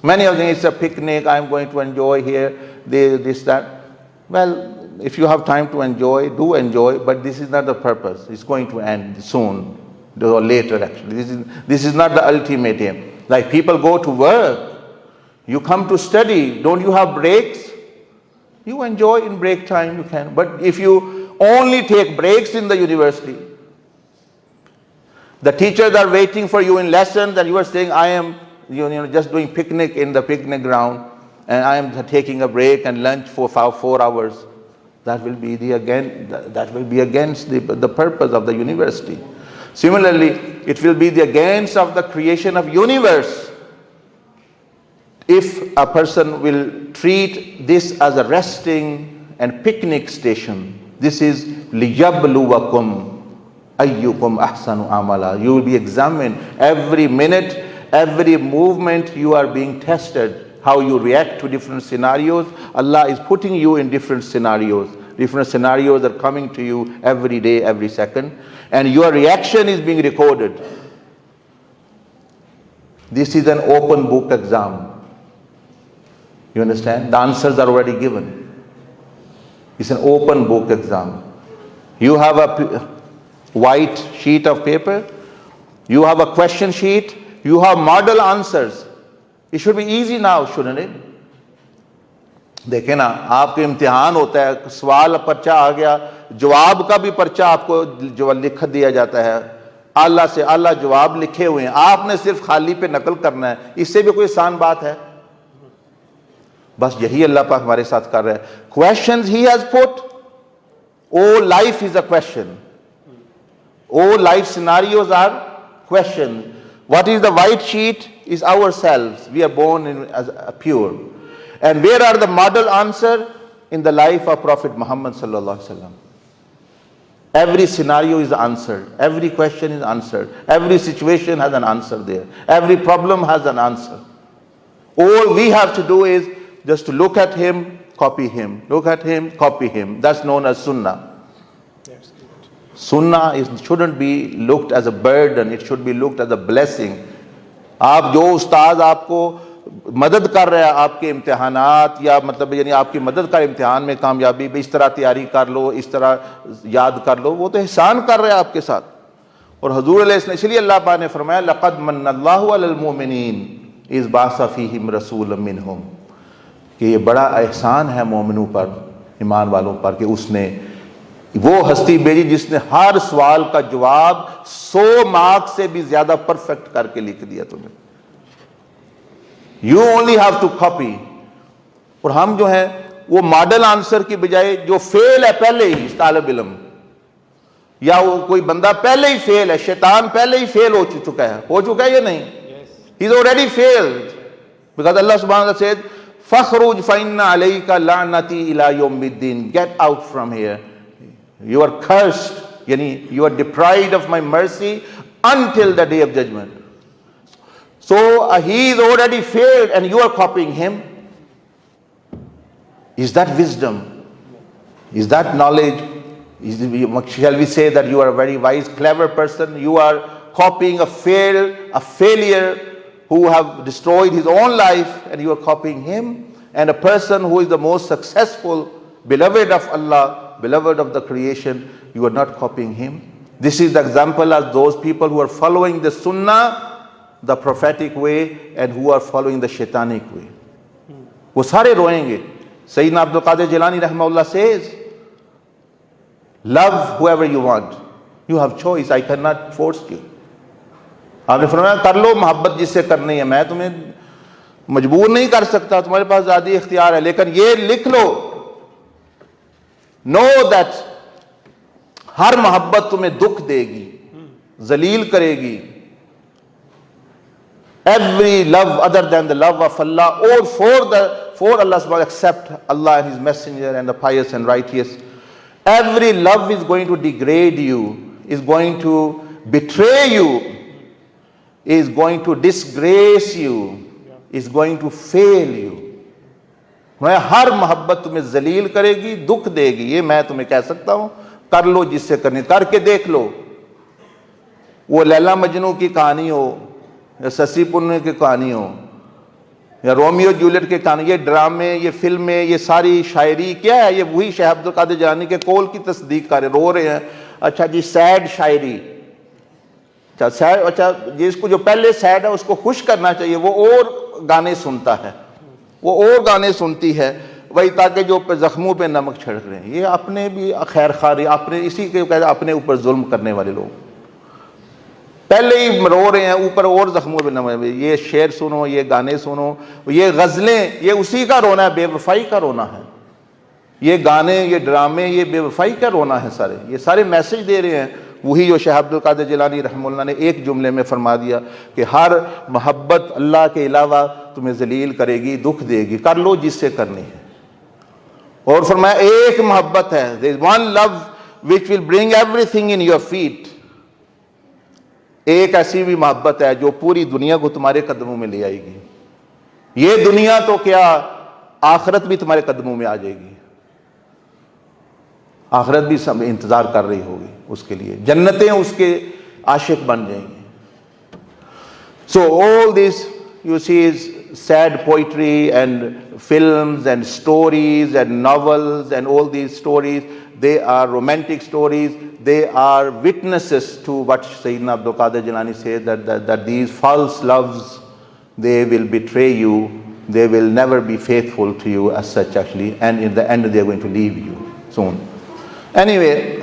Many of them, it's a picnic, I'm going to enjoy here, this, that. Well, if you have time to enjoy, do enjoy, but this is not the purpose. It's going to end soon, or later actually. This is not the ultimate aim. Like people go to work, you come to study, don't you have breaks? You enjoy in break time, you can. But if you only take breaks in the university, the teachers are waiting for you in lessons and you are saying, I am just doing picnic in the picnic ground and I am taking a break and lunch for 4 hours. That will be against the purpose of the university. Similarly, it will be against of the creation of universe if a person will treat this as a resting and picnic station. This is liyabluwakum ayyukum ahsanu amala. You will be examined every minute, every movement. You are being tested how you react to different scenarios. Allah is putting you in different scenarios. Different scenarios are coming to you every day, every second, and your reaction is being recorded. This is an open book exam. You understand? The answers are already given. It's an open book exam. You have a white sheet of paper, you have a question sheet, you have model answers. It should be easy now, shouldn't it? देखें ना, आपके इम्तिहान होता है, सवाल पर्चा आ गया, जवाब का भी पर्चा आपको जो लिख दिया जाता है, अल्लाह से अल्लाह जवाब लिखे हुए हैं, आपने सिर्फ खाली पे नकल करना है. इससे भी कोई आसान बात है? बस यही अल्लाह पाक हमारे साथ कर रहा है. Questions he has put. All life is a question. All life scenarios are questions. What is the white sheet is ourselves. We are born as pure. And where are the model answer? In the life of Prophet Muhammad sallallahu alaihi wasallam. Every scenario is answered. Every question is answered. Every situation has an answer there. Every problem has an answer. All we have to do is just to look at him, copy him. Look at him, copy him. That's known as Sunnah. Sunnah shouldn't be looked as a burden. It should be looked as a blessing. आप जो उस्ताद आपको मदद कर रहा है आपके इम्तिहानात या मतलब यानी आपकी मदद कर इम्तिहान में कामयाबी, इस तरह तैयारी कर लो, इस तरह याद कर लो, वो तो एहसान कर रहा है आपके साथ. और हुजूर अलैहि, इसलिए अल्लाह पाक ने फरमाया लक़द मन्नल्लाहु अलल मुमिनीन इज़ बाअसा फ़ीहिम रसूलन मिनहुम, कि ये बड़ा एहसान है मोमिनों पर, ईमान वालों पर, कि उसने वो हस्ती भेजी जिसने हर सवाल का जवाब 100 मार्क्स से भी ज्यादा परफेक्ट करके लिख दिया तुम्हें. You only have to copy. और हम जो है वो मॉडल आंसर की बजाय जो फेल है पहले ही तालिब इल्म, या वो कोई बंदा पहले ही फेल है, शैतान पहले ही फेल हो चुका है या नहीं? He is already failed, because अल्लाह सुब्हानहू व तआला सेड फखरुज फइन्ना अलैका लानती इला यौमिद्दीन, get out from here, you are cursed, yani you are deprived of my mercy until the day of judgment. So he is already failed and you are copying him. Is that wisdom? Is that knowledge? Shall we say that you are a very wise, clever person? You are copying a failure who have destroyed his own life, and you are copying him. And a person who is the most successful, beloved of Allah, beloved of the creation, you are not copying him. This is the example of those people who are following the Sunnah, the prophetic way, and who are following the shaitanic way. वो सारे रोएंगे. Sayyidina Abdul Qadir Jilani rahimahullah says, love whoever you want. You have choice. I cannot force you. आपने फरमाया कर लो मोहब्बत जिससे करनी है, मैं तुम्हें मजबूर नहीं कर सकता, तुम्हारे पास आज़ादी इख्तियार है, लेकिन ये लिख लो, know that हर मोहब्बत तुम्हें दुख देगी, जलील करेगी. Every love other than the love of Allah or for Allah subhanahu except Allah and His Messenger and the pious and righteous, every love is going to degrade you, is going to betray you, is going to disgrace you, is going to fail you. मैं हर मोहब्बत तुम्हें जलील करेगी, दुख देगी, ये मैं तुम्हें कह सकता हूं. कर लो जिससे करनी, करके देख लो. वो लैला मजनू की कहानी हो, या ससी पुन्ने की कहानी हो, या रोमियो जूलियट की कहानी, ये ड्रामे, ये फिल्में, ये सारी शायरी क्या है? ये वही शेख अब्दुल कादिर जिलानी के कौल की तस्दीक कर रहे, रो रहे हैं. अच्छा जी, सैड शायरी. अच्छा सैड, अच्छा जिसको जो पहले सैड है उसको खुश करना चाहिए, वो और गाने सुनता है, वो और गाने सुनती है, वही ताकि जो जख्मों पे नमक छिड़क रहे हैं. ये अपने भी खैर खारी, अपने इसी के कहते अपने ऊपर जुल्म करने वाले लोग पहले ही रो रहे हैं, ऊपर और जख्मों पे नमक. ये शेर सुनो, ये गाने सुनो, ये गजलें, ये उसी का रोना है, बेवफाई का रोना है. ये गाने, ये ड्रामे, ये बेवफाई का रोना है. सारे ये सारे मैसेज दे रहे हैं. वही जो शेख अब्दुल कादिर जिलानी रहमतुल्लाह ने एक जुमले में फरमा दिया कि हर मोहब्बत अल्लाह के अलावा तुम्हें जलील करेगी, दुख देगी, कर लो जिससे करनी है. और फरमाया एक मोहब्बत है, there is one love which will bring everything in your feet. एक ऐसी भी मोहब्बत है जो पूरी दुनिया को तुम्हारे कदमों में ले आएगी. ये दुनिया तो क्या, आखिरत भी तुम्हारे कदमों में आ जाएगी. आखिरत भी सब इंतजार कर रही होगी उसके लिए, जन्नतें उसके आशिक बन जाएंगी. So all this you see is sad poetry and films and stories and novels, and all these stories, they are romantic stories. They are witnesses to what Sayyidina Abdul Qadir Jilani says, that these false loves, they will betray you, they will never be faithful to you as such actually, and in the end they are going to leave you soon. Anyway,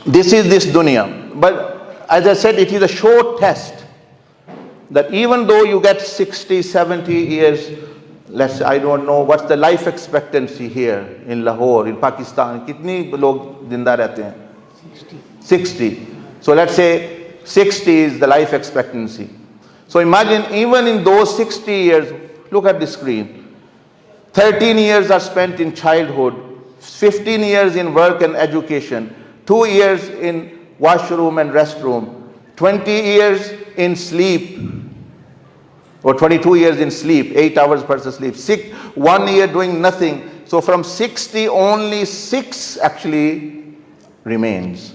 this is this dunya. But as I said, it is a short test. That even though you get 60, 70 years, let's say, I don't know, what's the life expectancy here in Lahore, in Pakistan? कितनी लोग जिंदा रहते हैं? 60. So let's say 60 is the life expectancy. So imagine even in those 60 years, look at the screen. 13 years are spent in childhood, 15 years in work and education, 2 years in washroom and restroom, 20 years in sleep, or 22 years in sleep, 8 hours per sleep, 1 year doing nothing. So from 60, only 6 actually remains.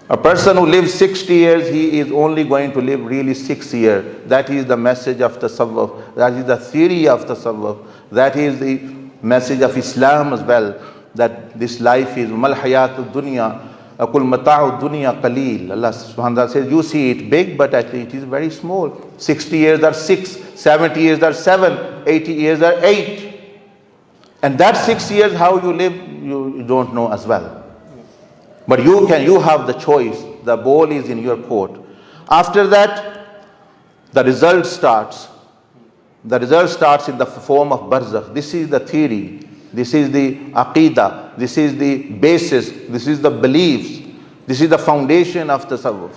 A person who lives 60 years, he is only going to live really 6 years. That is the message of Tasawwuf. That is the theory of Tasawwuf. That is the message of Islam as well. That this life is mal hayatud dunya, akul mata'ud dunya qaleel. Allah subhanahu wa ta'ala says, you see it big, but actually it is very small. 60 years are 6, 70 years are 7, 80 years are 8. And that 6 years, how you live, you don't know as well. But you have the choice. The ball is in your court. After that, the result starts. The result starts in the form of barzakh. This is the theory. This is the aqidah. This is the basis. This is the beliefs. This is the foundation of tasawwuf.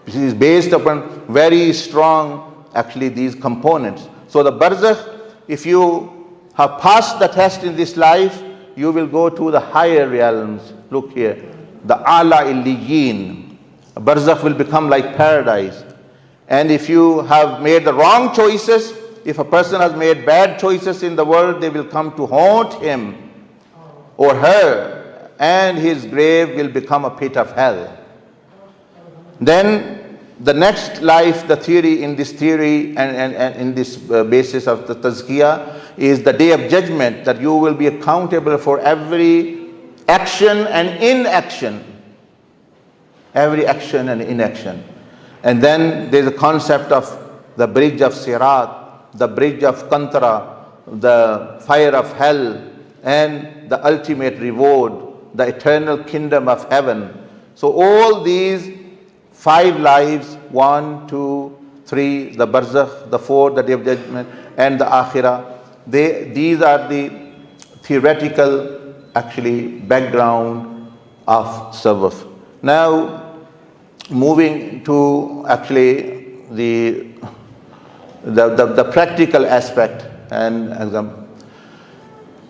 This is based upon very strong, actually, these components. So the barzakh, if you have passed the test in this life, you will go to the higher realms. Look here, the ala illiyin. Barzakh will become like paradise. And if you have made the wrong choices, if a person has made bad choices in the world, they will come to haunt him or her, and his grave will become a pit of hell. Then the next life, the theory in this theory and in this basis of the tazkiyah is the day of judgment, that you will be accountable for every action and inaction. Every action and inaction. And then there's a concept of the bridge of Sirat, the bridge of Kantara, the fire of hell, and the ultimate reward, the eternal kingdom of heaven. So all these 5 lives, 1, 2, 3, the barzakh, the 4, the day of judgment, and the akhirah, these are the theoretical actually background of tasawwuf. Now, moving to actually the practical aspect and example.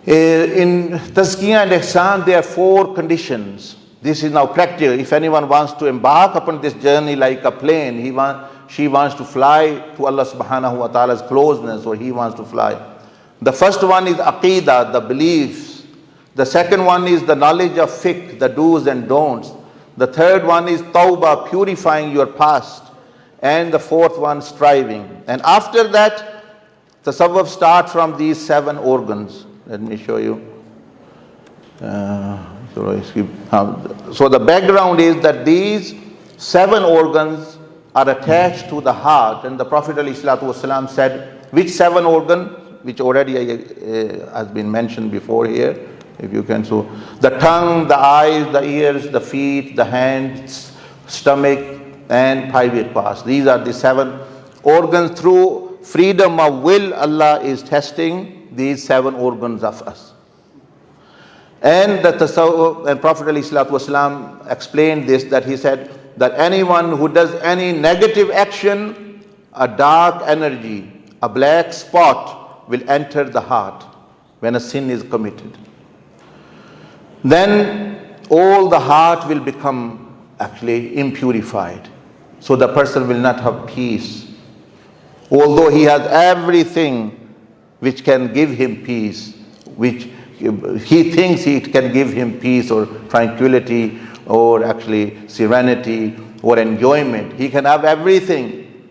In tazkiyah and ihsan, there are 4 conditions. This is now practical. If anyone wants to embark upon this journey like a plane, she wants to fly to Allah subhanahu wa ta'ala's closeness, or he wants to fly. The first one is aqeedah, the beliefs. The second one is the knowledge of fiqh, the do's and don'ts. The third one is tawbah, purifying your past. And the fourth one, striving. And after that, tasawwuf starts from these 7 organs. Let me show you. So the background is that these 7 organs are attached to the heart, and the Prophet ﷺ said, which 7 organ, which already has been mentioned before here, if you can. So the tongue, the eyes, the ears, the feet, the hands, stomach, and private parts. These are the 7 organs. Through freedom of will, Allah is testing these 7 organs of us. And the tasawwuf, and Prophet ﷺ explained this, that he said that anyone who does any negative action, a dark energy, a black spot will enter the heart when a sin is committed. Then all the heart will become actually impurified. So the person will not have peace. Although he has everything which can give him peace, which he thinks it can give him peace or tranquility or actually serenity or enjoyment. He can have everything,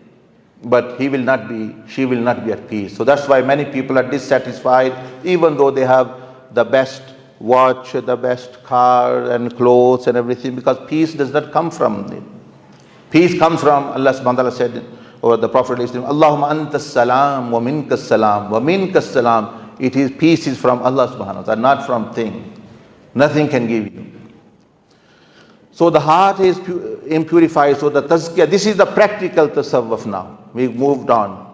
but she will not be at peace. So that's why many people are dissatisfied, even though they have the best watch, the best car and clothes and everything, because peace does not come from it. Peace comes from Allah subhanahu wa ta'ala said, or the Prophet Allahumma anta salam wa minka salam wa minka salam. It is peace is from Allah subhanahu wa ta'ala, not from thing. Nothing can give you. So the heart is impurified. So the tazkiyah, this is the practical tasawwuf now. We moved on.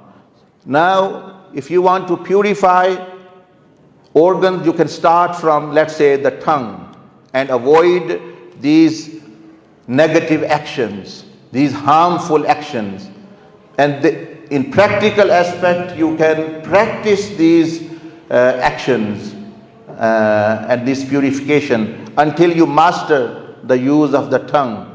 Now, if you want to purify organs, you can start from, let's say, the tongue and avoid these negative actions, these harmful actions. And in practical aspect, you can practice these actions and this purification until you master the use of the tongue.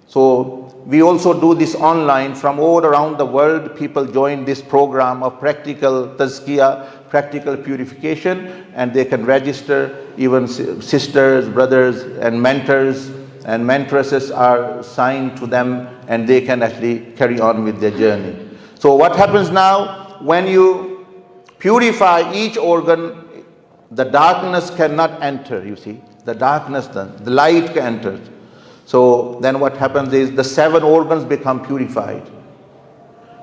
So we also do this online from all around the world. People join this program of practical tazkiyah, practical purification, and they can register. Even sisters, brothers, and mentors and mentoresses are assigned to them, and they can actually carry on with their journey. So what happens now, when you purify each organ, the darkness cannot enter, you see. The darkness, the light can enter. So then what happens is the 7 organs become purified.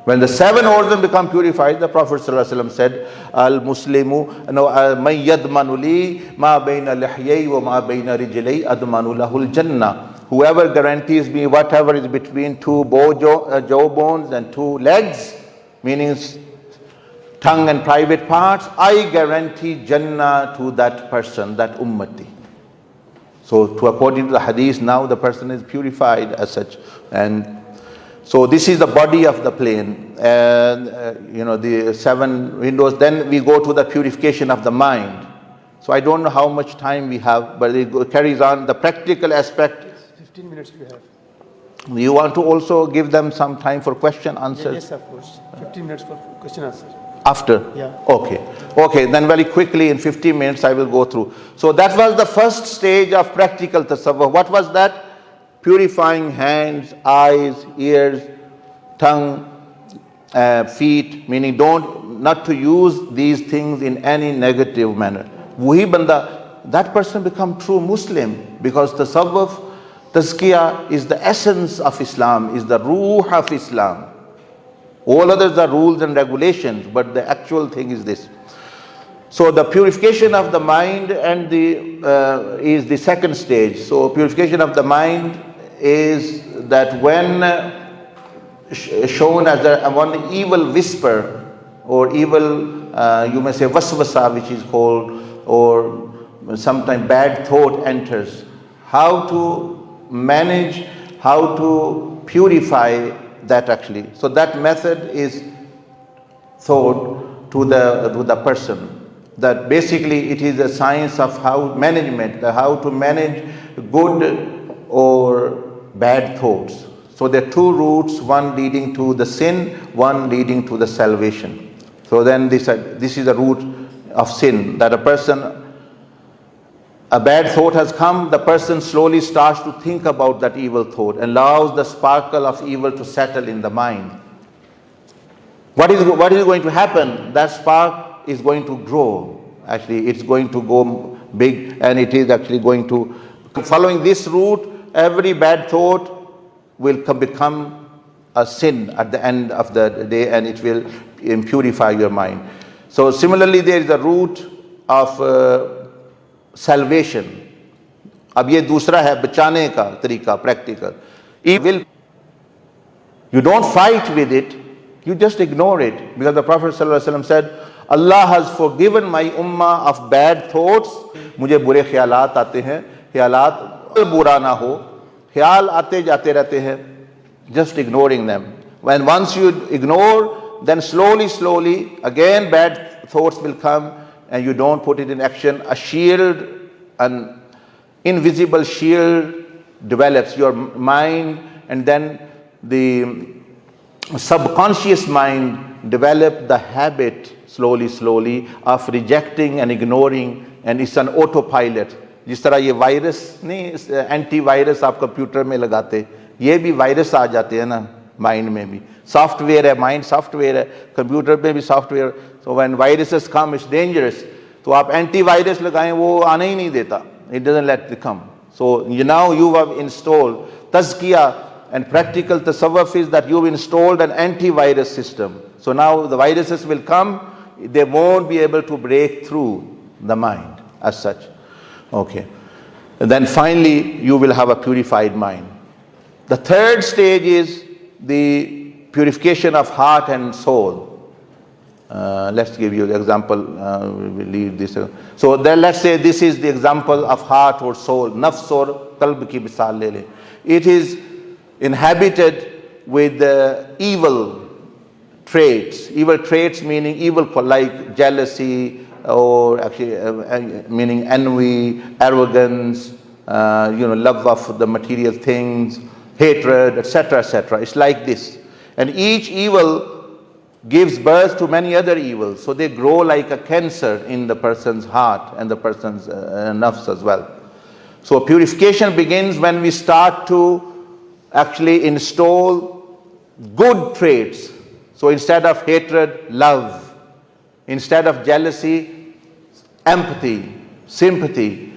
When the 7 organs become purified, the Prophet ﷺ said, Al-Muslimu man yadmanu li ma bayna lihyay wa ma bayna rijlay admanu lahul jannah. Whoever guarantees me whatever is between 2 jaw bones and 2 legs, meaning tongue and private parts, I guarantee Jannah to that person, that ummati. So according to the hadith, now the person is purified as such. And so this is the body of the plane, and the 7 windows. Then we go to the purification of the mind. So I don't know how much time we have, but it carries on the practical aspect. 15 minutes we have. You want to also give them some time for question answers? Yes, of course. 15 minutes for question answer. After? Yeah. Okay. Okay, then very quickly in 15 minutes I will go through. So that was the first stage of practical tasawwuf. What was that? Purifying hands, eyes, ears, tongue, feet, meaning not to use these things in any negative manner. Wahi banda, that person become true Muslim, because tasawwuf, tazkiyah is the essence of Islam, is the ruh of Islam. All others are rules and regulations, but the actual thing is this. So the purification of the mind and is the second stage. So purification of the mind is that when shown as one evil whisper or evil, you may say waswasa, which is called, or sometimes bad thought enters, how to manage, how to purify that actually. So that method is taught to the person. That basically it is a science of how to manage good or bad thoughts. So there are two routes, one leading to the sin, one leading to the salvation. So then this is the root of sin, that a bad thought has come, the person slowly starts to think about that evil thought and allows the sparkle of evil to settle in the mind. What is going to happen? That spark is going to grow. Actually, it's going to go big, and it is actually going to, following this route, every bad thought will become a sin at the end of the day, and it will impurify your mind. So similarly, there is a route of salvation. अब ये दूसरा है बचाने का तरीका, practical. Evil, you don't fight with it, you just ignore it, because the Prophet ﷺ said, Allah has forgiven my ummah of bad thoughts. मुझे बुरे ख्यालात आते हैं, ख्यालात बुरा ना हो, ख्याल आते जाते रहते हैं, just ignoring them. When once you ignore, then slowly again bad thoughts will come, and you don't put it in action. A shield, an invisible shield develops your mind, and then the subconscious mind develop the habit slowly of rejecting and ignoring, and it's an autopilot. जिस तरह ये virus नहीं, anti virus आप computer में लगाते, ये भी virus आ जाते हैं ना माइंड में भी. सॉफ्टवेयर है, माइंड सॉफ्टवेयर है, कंप्यूटर में भी software. So when viruses come, it's dangerous. तो आप एंटी वायरस लगाएं, वो आने ही नहीं देता. It doesn't let it come. So now you have installed tazkiyah, and practical tasawwuf is that you've installed an antivirus system. So now the viruses will come, they won't be able to break through the mind as such. Okay. And then finally you will have a purified mind. The third stage is the purification of heart and soul. Let's give you the example. We will leave this. So then let's say this is the example of heart or soul. Nafs or qalb ki misal le le. It is inhabited with evil traits. Evil traits meaning evil like jealousy, or actually meaning envy, arrogance, love of the material things, hatred, etc., etc. It's like this. And each evil gives birth to many other evils. So they grow like a cancer in the person's heart and the person's nafs as well. So purification begins when we start to actually install good traits. So instead of hatred, love. Instead of jealousy, empathy, sympathy.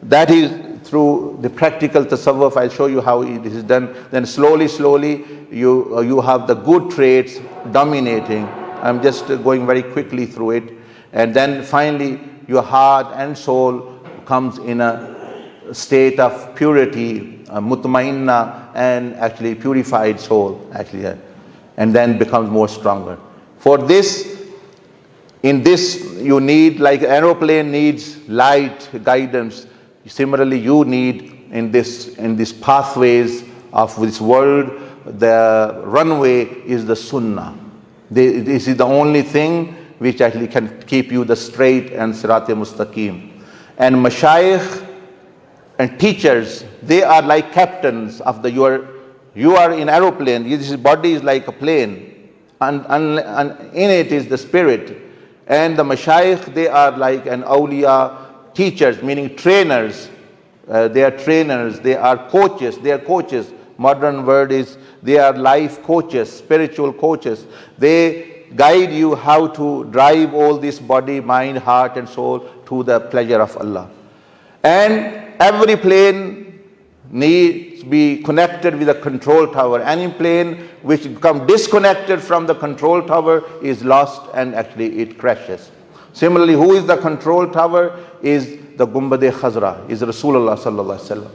That is through the practical tasawwuf. I'll show you how it is done. Then slowly you have the good traits dominating. I'm just going very quickly through it. And then finally your heart and soul comes in a state of purity, mutmainna, and actually purified soul actually, and then becomes more stronger. For this, in this you need, like an aeroplane needs light guidance, similarly you need in this pathways of this world, the runway is the sunnah. This is the only thing which actually can keep you the straight and sirat-e-mustaqim. And mashayikh and teachers, they are like captains of you are in aeroplane. This body is like a plane, and in it is the spirit. And the mashayikh, they are like an awliya, teachers, meaning trainers. They are trainers, they are coaches, they are coaches. Modern word is they are life coaches, spiritual coaches. They guide you how to drive all this body, mind, heart and soul to the pleasure of Allah. And every plane needs to be connected with a control tower. Any plane which becomes disconnected from the control tower is lost and actually it crashes. Similarly, who is the control tower? Is the Gumbad-e Khazra, is Rasulullah sallallahu alaihi wasallam.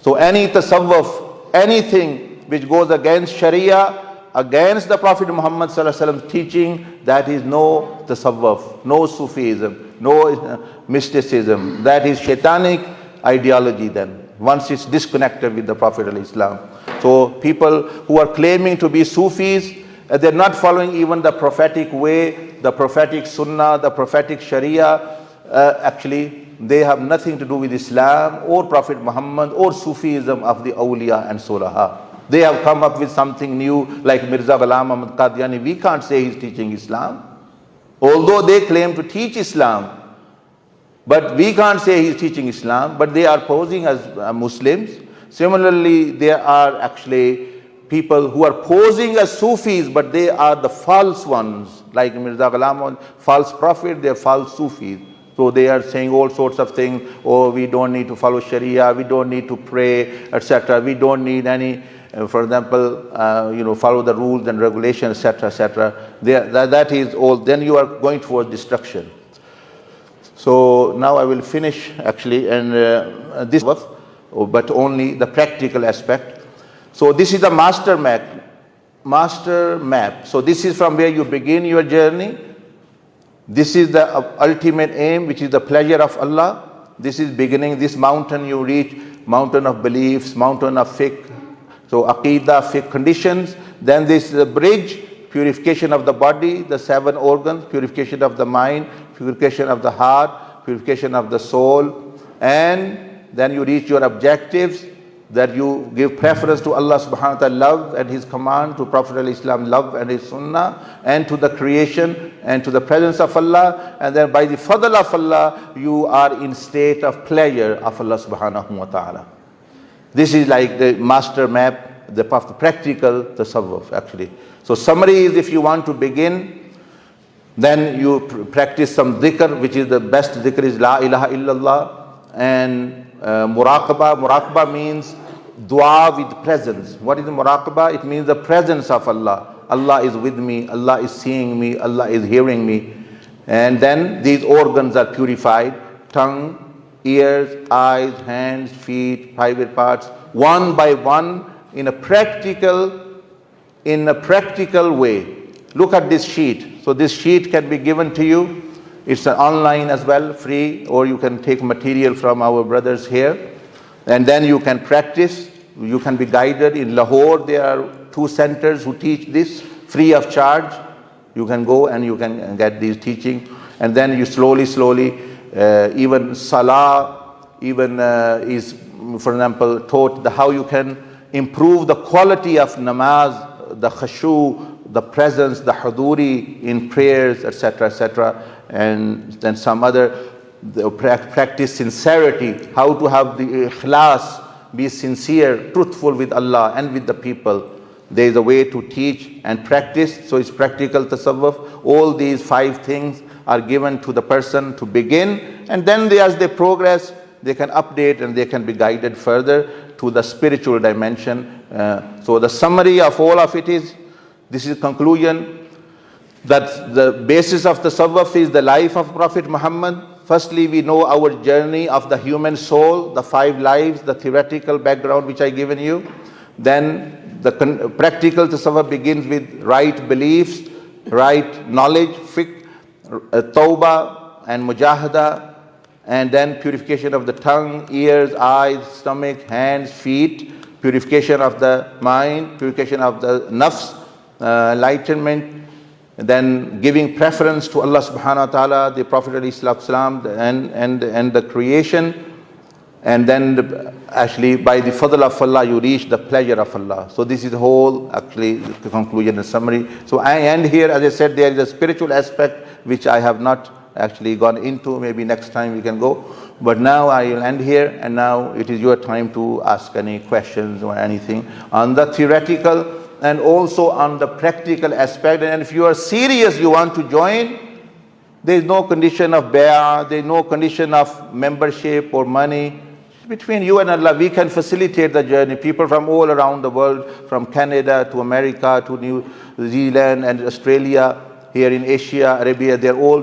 So any tasawwuf, anything which goes against Sharia, against the Prophet Muhammad sallallahu alaihi wasallam's teaching, that is no tasawwuf, no Sufism, no mysticism. That is shaitanic ideology then, once it's disconnected with the Prophet al-Islam. So people who are claiming to be Sufis, they're not following even the prophetic way, the prophetic Sunnah, the prophetic Sharia. Actually, they have nothing to do with Islam or Prophet Muhammad or Sufism of the Awliya and Sulaha. They have come up with something new like Mirza Ghulam Ahmad Qadiani. We can't say he's teaching Islam, although they claim to teach Islam. But we can't say he's teaching Islam, but they are posing as Muslims. Similarly, there are actually people who are posing as Sufis, but they are the false ones, like Mirza Ghulam, false prophet, they are false Sufis. So they are saying all sorts of things. Oh, we don't need to follow Sharia, we don't need to pray, etc. We don't need any, for example, follow the rules and regulations, etc., etc. That is all. Then you are going towards destruction. So now I will finish actually, and this, but only the practical aspect. So this is the master map. So this is from where you begin your journey. This is the ultimate aim, which is the pleasure of Allah. This is beginning. This mountain you reach, mountain of beliefs, mountain of fiqh. So aqidah, fiqh conditions. Then this is the bridge, purification of the body, the 7 organs, purification of the mind, purification of the heart, purification of the soul. And then you reach your objectives, that you give preference to Allah subhanahu wa ta'ala, love and His command, to Prophet al-Islam, love and His sunnah, and to the creation and to the presence of Allah. And then by the fadl of Allah, you are in state of pleasure of Allah subhanahu wa ta'ala. This is like the master map, the practical tasawwuf actually. So summary is, if you want to begin, then you practice some dhikr, which is the best dhikr is La ilaha illallah, and muraqabah. Muraqabah means dua with presence. What is muraqabah? It means the presence of Allah. Allah is with me, Allah is seeing me, Allah is hearing me. And then these organs are purified: tongue, ears, eyes, hands, feet, private parts, one by one, in a practical way. Look at this sheet. So this sheet can be given to you. It's online as well, free, or you can take material from our brothers here. And then you can practice, you can be guided. In Lahore, there are 2 centers who teach this free of charge. You can go and you can get these teaching. And then you slowly, even salah, is, for example, taught how you can improve the quality of namaz, the khashu, the presence, the huduri in prayers, etc., etc. And then some other practice sincerity, how to have the ikhlas, be sincere, truthful with Allah and with the people. There is a way to teach and practice. So it's practical tasawwuf. All these 5 things are given to the person to begin, and then as they progress, they can update and they can be guided further to the spiritual dimension. So the summary of all of it is, this is conclusion, that the basis of the tasawwuf is the life of Prophet Muhammad. Firstly, we know our journey of the human soul, the 5 lives, the theoretical background which I given you. Then the practical tasawwuf begins with right beliefs, right knowledge, fiqh, tawbah and mujahada, and then purification of the tongue, ears, eyes, stomach, hands, feet, purification of the mind, purification of the nafs, enlightenment, then giving preference to Allah subhanahu wa ta'ala, the Prophet ﷺ, and the creation, and then actually by the fadl of Allah you reach the pleasure of Allah. So this is the whole actually the conclusion and summary. So I end here. As I said, there is a spiritual aspect which I have not actually gone into. Maybe next time we can go, but now I will end here, and now it is your time to ask any questions or anything on the theoretical and also on the practical aspect. And if you are serious, you want to join, there is no condition of bay'ah, there is no condition of membership or money. Between you and Allah, we can facilitate the journey. People from all around the world, from Canada to America to New Zealand and Australia, here in Asia, Arabia, they're all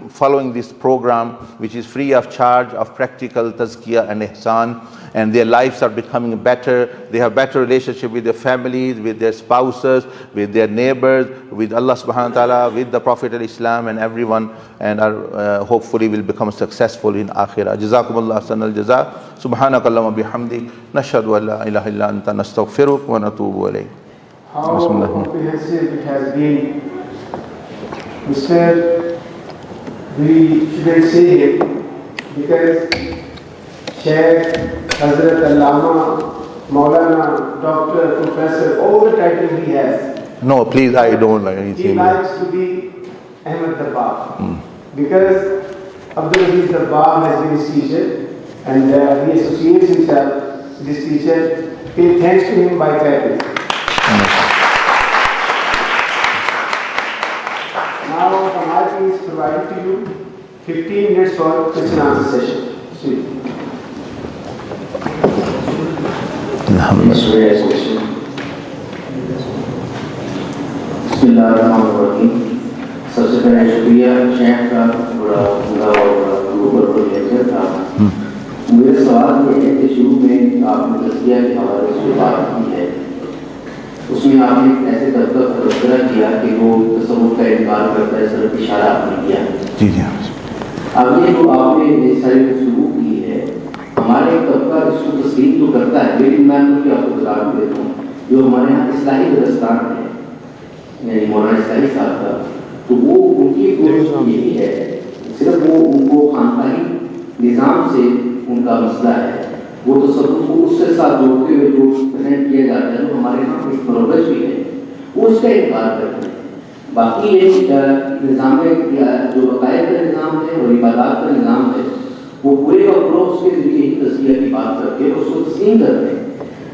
following this program, which is free of charge, of practical tazkiyah and ihsan, and their lives are becoming better. They have better relationship with their families, with their spouses, with their neighbors, with Allah subhanahu wa ta'ala, with the Prophet al-Islam and everyone, and are hopefully will become successful in akhirah. Jazakumullah sanal jaza. Subhanakallahumma bihamdik. Nashhadu an la ilaha illa anta nastaghfiruka wa natubu ilayk. How comprehensive it has been. Mr. We shouldn't say it because Shaykh, Hazrat Allama, Maulana, Doctor, Professor, all the titles he has. No, please, I don't like anything. He likes to be Ahmad Dabbagh because Abdul Aziz Dabbagh has been his teacher, and he associates himself with his teacher. Pay thanks to him by titles. Now the mic is provided to you. 15 minutes for question and answer session. See. Bismillahirrahmanirrahim. सबसे पहले शुक्रिया शेख का बड़ा उमदा और global project था। मेरे सवाल ये है कि शुरू में आपने तज़किया के हवाले से बात की है, उसमें आपने ऐसे तबका का तज़किरा किया कि वो तसव्वुफ का इनकार करता है, सिर्फ इशारा आपने किया। जी जी। अब ये जो आपने ये सारी गुफ्तगू की है, हमारे तबका इसको तस्लीम तो करता है, लेकिन मैं आपको बता देता हूँ, जो हमारे यहाँ इस्लाही दरस्तान है, यानी मौलाना इस्लाही साहब का, तो वो उनकी कोशिश यही है, सिर्फ वो उनको खानदानी निज़ाम से उनका मसला है, वो तो सब को उसके साथ जोड़ते हुए जो प्रेजेंट किया जाता है, तो हमारे यहाँ एक प्रोग्रेस भी है, वो उसका इनकार करते हैं। बाकी ये निज़ाम जो बकाया का निज़ाम है और इबादत का निज़ाम है, वो पूरे का पूरा उसके ज़रिए ही तज़किया की बात करके उसको तस्लीम करते हैं।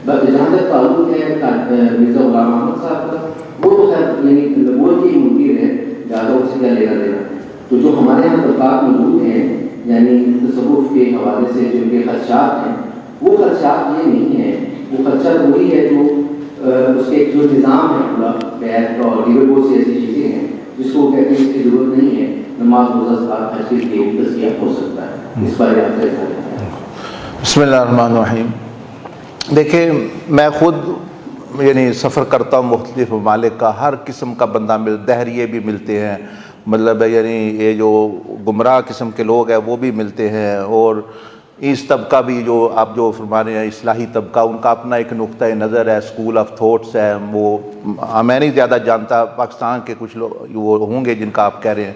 बस जहाँ तक ताल्लुक़ है मिर्ज़ा ग़ुलाम अहमद साहब का, वो तो खैर यानी नबूवत की मुमकिन है, ज़्यादा उससे क्या लेना देना। तो जो हमारे यहाँ तबक़ात मौजूद हैं, यानी तसव्वुफ़ के हवाले से जो उनके ख़दशात हैं, वो ख़दशात ये नहीं है, वो ख़दशा वही है जो उसके जो निज़ाम है पूरा बैत का और दीगर बहुत सी ऐसी चीज़ें हैं जिसको कहते हैं इसकी ज़रूरत नहीं है, नमाज रोज़ा सलात हज के लिए तज़किया हो सकता है। इस बारे में आपसे बिस्मिल्लाहिर्रहमानिर्रहीम। देखिए, मैं ख़ुद यानी सफ़र करता हूँ मुख्तलिफ़ ममालिक का, हर किस्म का बंदा दहरिए भी मिलते हैं, मतलब यानी ये जो गुमराह किस्म के लोग हैं वो भी मिलते हैं, और इस तबका भी जो आप जो फरमा रहे हैं इस्लाही तबका, उनका अपना एक नुक्ता नज़र है, स्कूल ऑफ थॉट्स है। वो मैं नहीं ज़्यादा जानता, पाकिस्तान के कुछ लोग वो होंगे जिनका आप कह रहे हैं,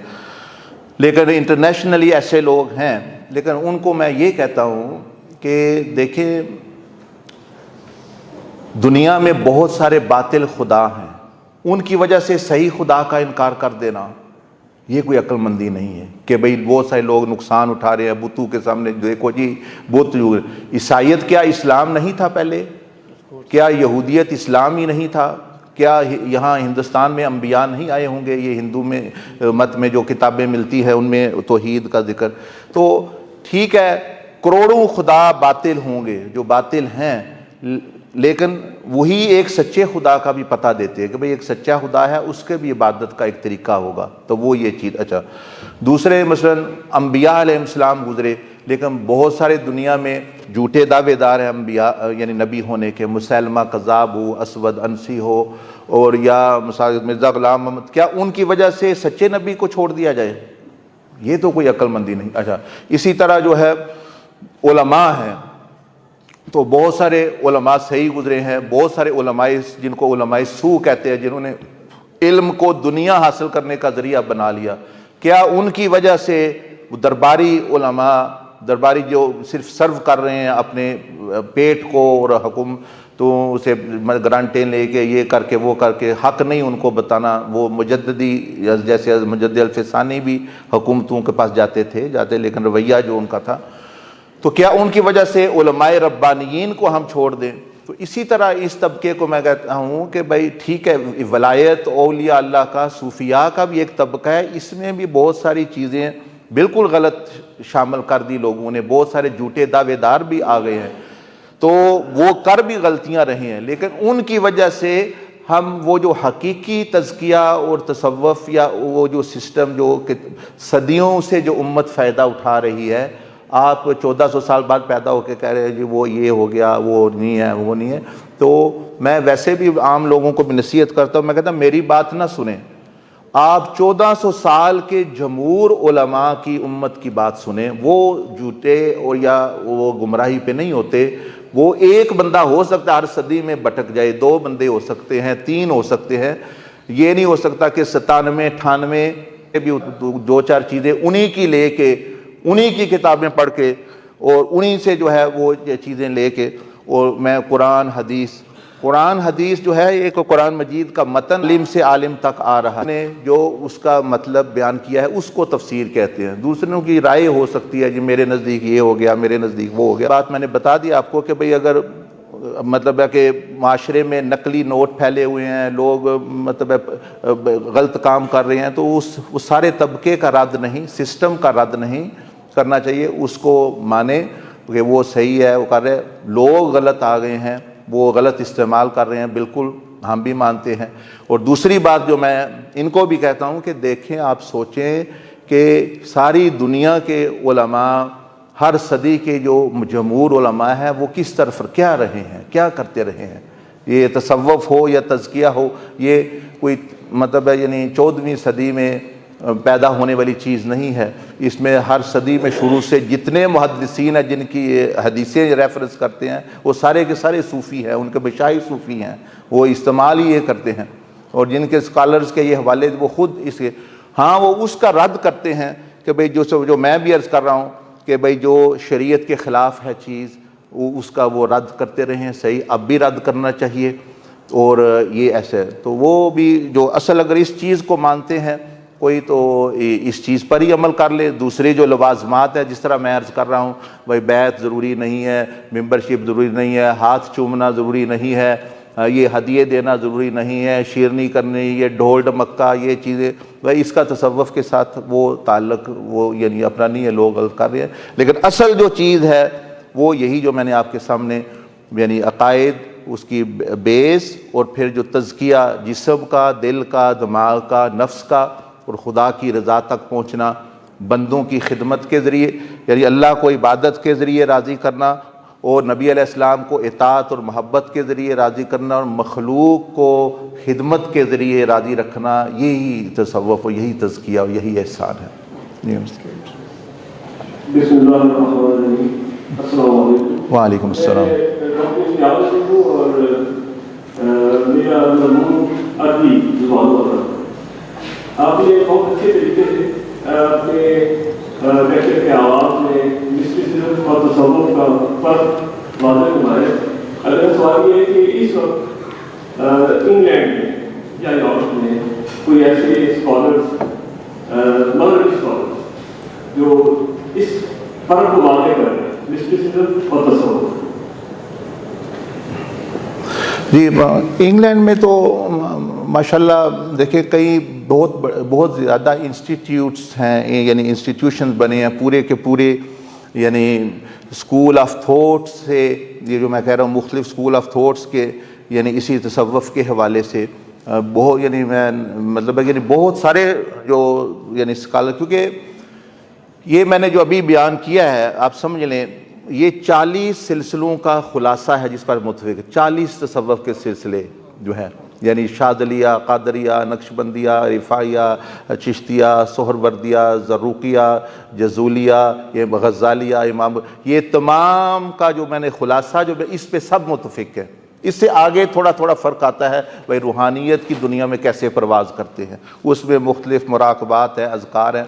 लेकिन इंटरनेशनली ऐसे लोग हैं। लेकिन उनको मैं ये कहता हूँ कि देखिए, दुनिया में बहुत सारे बातिल खुदा हैं, उनकी वजह से सही खुदा का इनकार कर देना ये कोई अक्लमंदी नहीं है कि भाई बहुत सारे लोग नुकसान उठा रहे हैं बुतों के सामने। देखो जी, बुत ईसाइयत क्या इस्लाम नहीं था पहले? क्या यहूदियत इस्लाम ही नहीं था? क्या यहाँ हिंदुस्तान में अंबिया नहीं आए होंगे? ये हिंदू में मत में जो किताबें मिलती है उनमें तौहीद का जिक्र, तो ठीक है, करोड़ों खुदा बातिल होंगे जो बातिल हैं, लेकिन वही एक सच्चे खुदा का भी पता देते हैं कि भाई एक सच्चा खुदा है, उसके भी इबादत का एक तरीका होगा। तो वो ये चीज़। अच्छा, दूसरे मसलन अंबिया अलैहिस्सलाम गुजरे, लेकिन बहुत सारे दुनिया में झूठे दावेदार हैं अंबिया यानी नबी होने के, मुसैलमा कज़ाब हो, असवद अंसी हो, और या मिर्ज़ा ग़ुलाम अहमद, क्या उनकी वजह से सच्चे नबी को छोड़ दिया जाए? ये तो कोई अक्लमंदी नहीं। अच्छा, इसी तरह जो है उलमा हैं, तो बहुत सारे उलमा सही गुजरे हैं, बहुत सारे उलमाए जिनको उलमाए सू कहते हैं, जिन्होंने इल्म को दुनिया हासिल करने का ज़रिया बना लिया, क्या उनकी वजह से दरबारी उलमा درباری جو صرف سرو کر رہے ہیں اپنے پیٹ کو اور حکم تو اسے گرانٹیں لے کے یہ کر کے وہ کر کے، حق نہیں ان کو بتانا. وہ مجددی جیسے مجدد الفسانی بھی حکومتوں کے پاس جاتے لیکن رویہ جو ان کا تھا، تو کیا ان کی وجہ سے علماء ربانیین کو ہم چھوڑ دیں؟ تو اسی طرح اس طبقے کو میں کہتا ہوں کہ بھائی ٹھیک ہے، ولایت اولیاء اللہ کا، صوفیاء کا بھی ایک طبقہ ہے، اس میں بھی بہت ساری چیزیں بالکل غلط شامل کر دی لوگوں نے، بہت سارے جھوٹے دعوے دار بھی آ گئے ہیں، تو وہ کر بھی غلطیاں رہی ہیں، لیکن ان کی وجہ سے ہم وہ جو حقیقی تزکیہ اور تصوف یا وہ جو سسٹم جو کہ صدیوں سے جو امت فائدہ اٹھا رہی ہے، آپ 1400 سال بعد پیدا ہو کے کہہ رہے ہیں جی وہ یہ ہو گیا، وہ نہیں ہے، وہ نہیں ہے. تو میں ویسے بھی عام لوگوں کو بھی نصیحت کرتا ہوں، میں کہتا ہوں میری بات نہ سنیں، آپ 1400 سال کے جمہور علماء کی امت کی بات سنیں، وہ جھوٹے اور یا وہ گمراہی پہ نہیں ہوتے. وہ ایک بندہ ہو سکتا ہے ہر صدی میں بھٹک جائے، 2 بندے ہو سکتے ہیں، 3 ہو سکتے ہیں، یہ نہیں ہو سکتا کہ 97 98 بھی 2-4 چیزیں انہی کی لے کے، انہی کی کتابیں پڑھ کے اور انہی سے جو ہے وہ چیزیں لے کے. اور میں قرآن حدیث جو ہے ایک قرآن مجید کا متن عالم سے عالم تک آ رہا ہے، نے جو اس کا مطلب بیان کیا ہے اس کو تفسیر کہتے ہیں. دوسروں کی رائے ہو سکتی ہے جی میرے نزدیک یہ ہو گیا، میرے نزدیک وہ ہو گیا. بات میں نے بتا دی آپ کو کہ بھئی اگر مطلب ہے کہ معاشرے میں نقلی نوٹ پھیلے ہوئے ہیں، لوگ مطلب غلط کام کر رہے ہیں، تو اس سارے طبقے کا رد نہیں، سسٹم کا رد نہیں کرنا چاہیے، اس کو مانے کہ وہ صحیح ہے، وہ کر رہے. لوگ غلط آ گئے ہیں، وہ غلط استعمال کر رہے ہیں، بالکل ہم بھی مانتے ہیں. اور دوسری بات جو میں ان کو بھی کہتا ہوں کہ دیکھیں، آپ سوچیں کہ ساری دنیا کے علماء، ہر صدی کے جو جمہور علماء ہیں، وہ کس طرف کیا رہے ہیں، کیا کرتے رہے ہیں. یہ تصوف ہو یا تزکیہ ہو، یہ کوئی مطلب ہے یعنی 14ویں صدی میں پیدا ہونے والی چیز نہیں ہے. اس میں ہر صدی میں شروع سے جتنے محدثین ہیں جن کی حدیثیں ریفرنس کرتے ہیں، وہ سارے کے سارے صوفی ہیں، ان کے مشائخ صوفی ہیں، وہ استعمال ہی یہ کرتے ہیں. اور جن کے اسکالرز کے یہ حوالے وہ خود اس کے ہاں وہ اس کا رد کرتے ہیں کہ بھئی جو میں بھی عرض کر رہا ہوں کہ بھئی جو شریعت کے خلاف ہے چیز، اس کا وہ رد کرتے رہے ہیں. صحیح، اب بھی رد کرنا چاہیے. اور یہ ایسے تو وہ بھی جو اصل اگر اس چیز کو مانتے ہیں کوئی تو اس چیز پر ہی عمل کر لے. دوسرے جو لوازمات ہیں، جس طرح میں عرض کر رہا ہوں بھائی بیعت ضروری نہیں ہے، ممبرشپ ضروری نہیں ہے، ہاتھ چومنا ضروری نہیں ہے، یہ ہدیے دینا ضروری نہیں ہے، شیرنی کرنی، یہ ڈھول ڈمکہ، یہ چیزیں بھائی اس کا تصوف کے ساتھ وہ تعلق وہ یعنی اپنا نہیں ہے، لوگ غلط کر رہے ہیں. لیکن اصل جو چیز ہے وہ یہی جو میں نے آپ کے سامنے یعنی عقائد، اس کی بیس، اور پھر جو تزکیہ جسم کا، دل کا، دماغ کا، نفس کا، اور خدا کی رضا تک پہنچنا، بندوں کی خدمت کے ذریعے یعنی اللہ کو عبادت کے ذریعے راضی کرنا، اور نبی علیہ السلام کو اطاعت اور محبت کے ذریعے راضی کرنا، اور مخلوق کو خدمت کے ذریعے راضی رکھنا، یہی تصوف اور یہی تزکیہ اور یہی احسان ہے. بسم اللہ الرحمن الرحیم. السلام علیکم. وعلیکم السلام. اور میرا مضمون عربی زبان ہوتا ہے. آپ نے بہت اچھے طریقے سے اپنے لیکچر کے آغاز میں مسٹسزم اور تصوف کا فرق واضح کروایا. اگر سوال یہ ہے کہ اس وقت انگلینڈ میں یا یورپ میں کوئی ایسے اسکالرس، مغربی اسکالرس جو اس فرق کو واضح کر رہے ہیں مسٹسزم اور تصوف. جی انگلینڈ میں تو ماشاءاللہ دیکھیں کئی بہت زیادہ انسٹیٹیوٹس ہیں، یعنی انسٹیٹیوشنز بنے ہیں پورے کے پورے، یعنی اسکول آف تھاٹس سے، یہ جو میں کہہ رہا ہوں مختلف اسکول آف تھاٹس کے یعنی اسی تصوف کے حوالے سے بہت یعنی میں مطلب یعنی بہت سارے جو یعنی اسکالر، کیونکہ یہ میں نے جو ابھی بیان کیا ہے آپ سمجھ لیں یہ 40 سلسلوں کا خلاصہ ہے جس پر متفق ہے. 40 تصوف کے سلسلے جو ہیں یعنی شاذلیہ، قادریہ، نقشبندیہ، رفاعیہ، چشتیہ، سہروردیہ، زروقیہ، جزولیہ، یہ غزالیہ، امام، یہ تمام کا جو میں نے خلاصہ جو اس پہ سب متفق ہے. اس سے آگے تھوڑا تھوڑا فرق آتا ہے بھائی روحانیت کی دنیا میں کیسے پرواز کرتے ہیں، اس میں مختلف مراقبات ہیں، اذکار ہیں.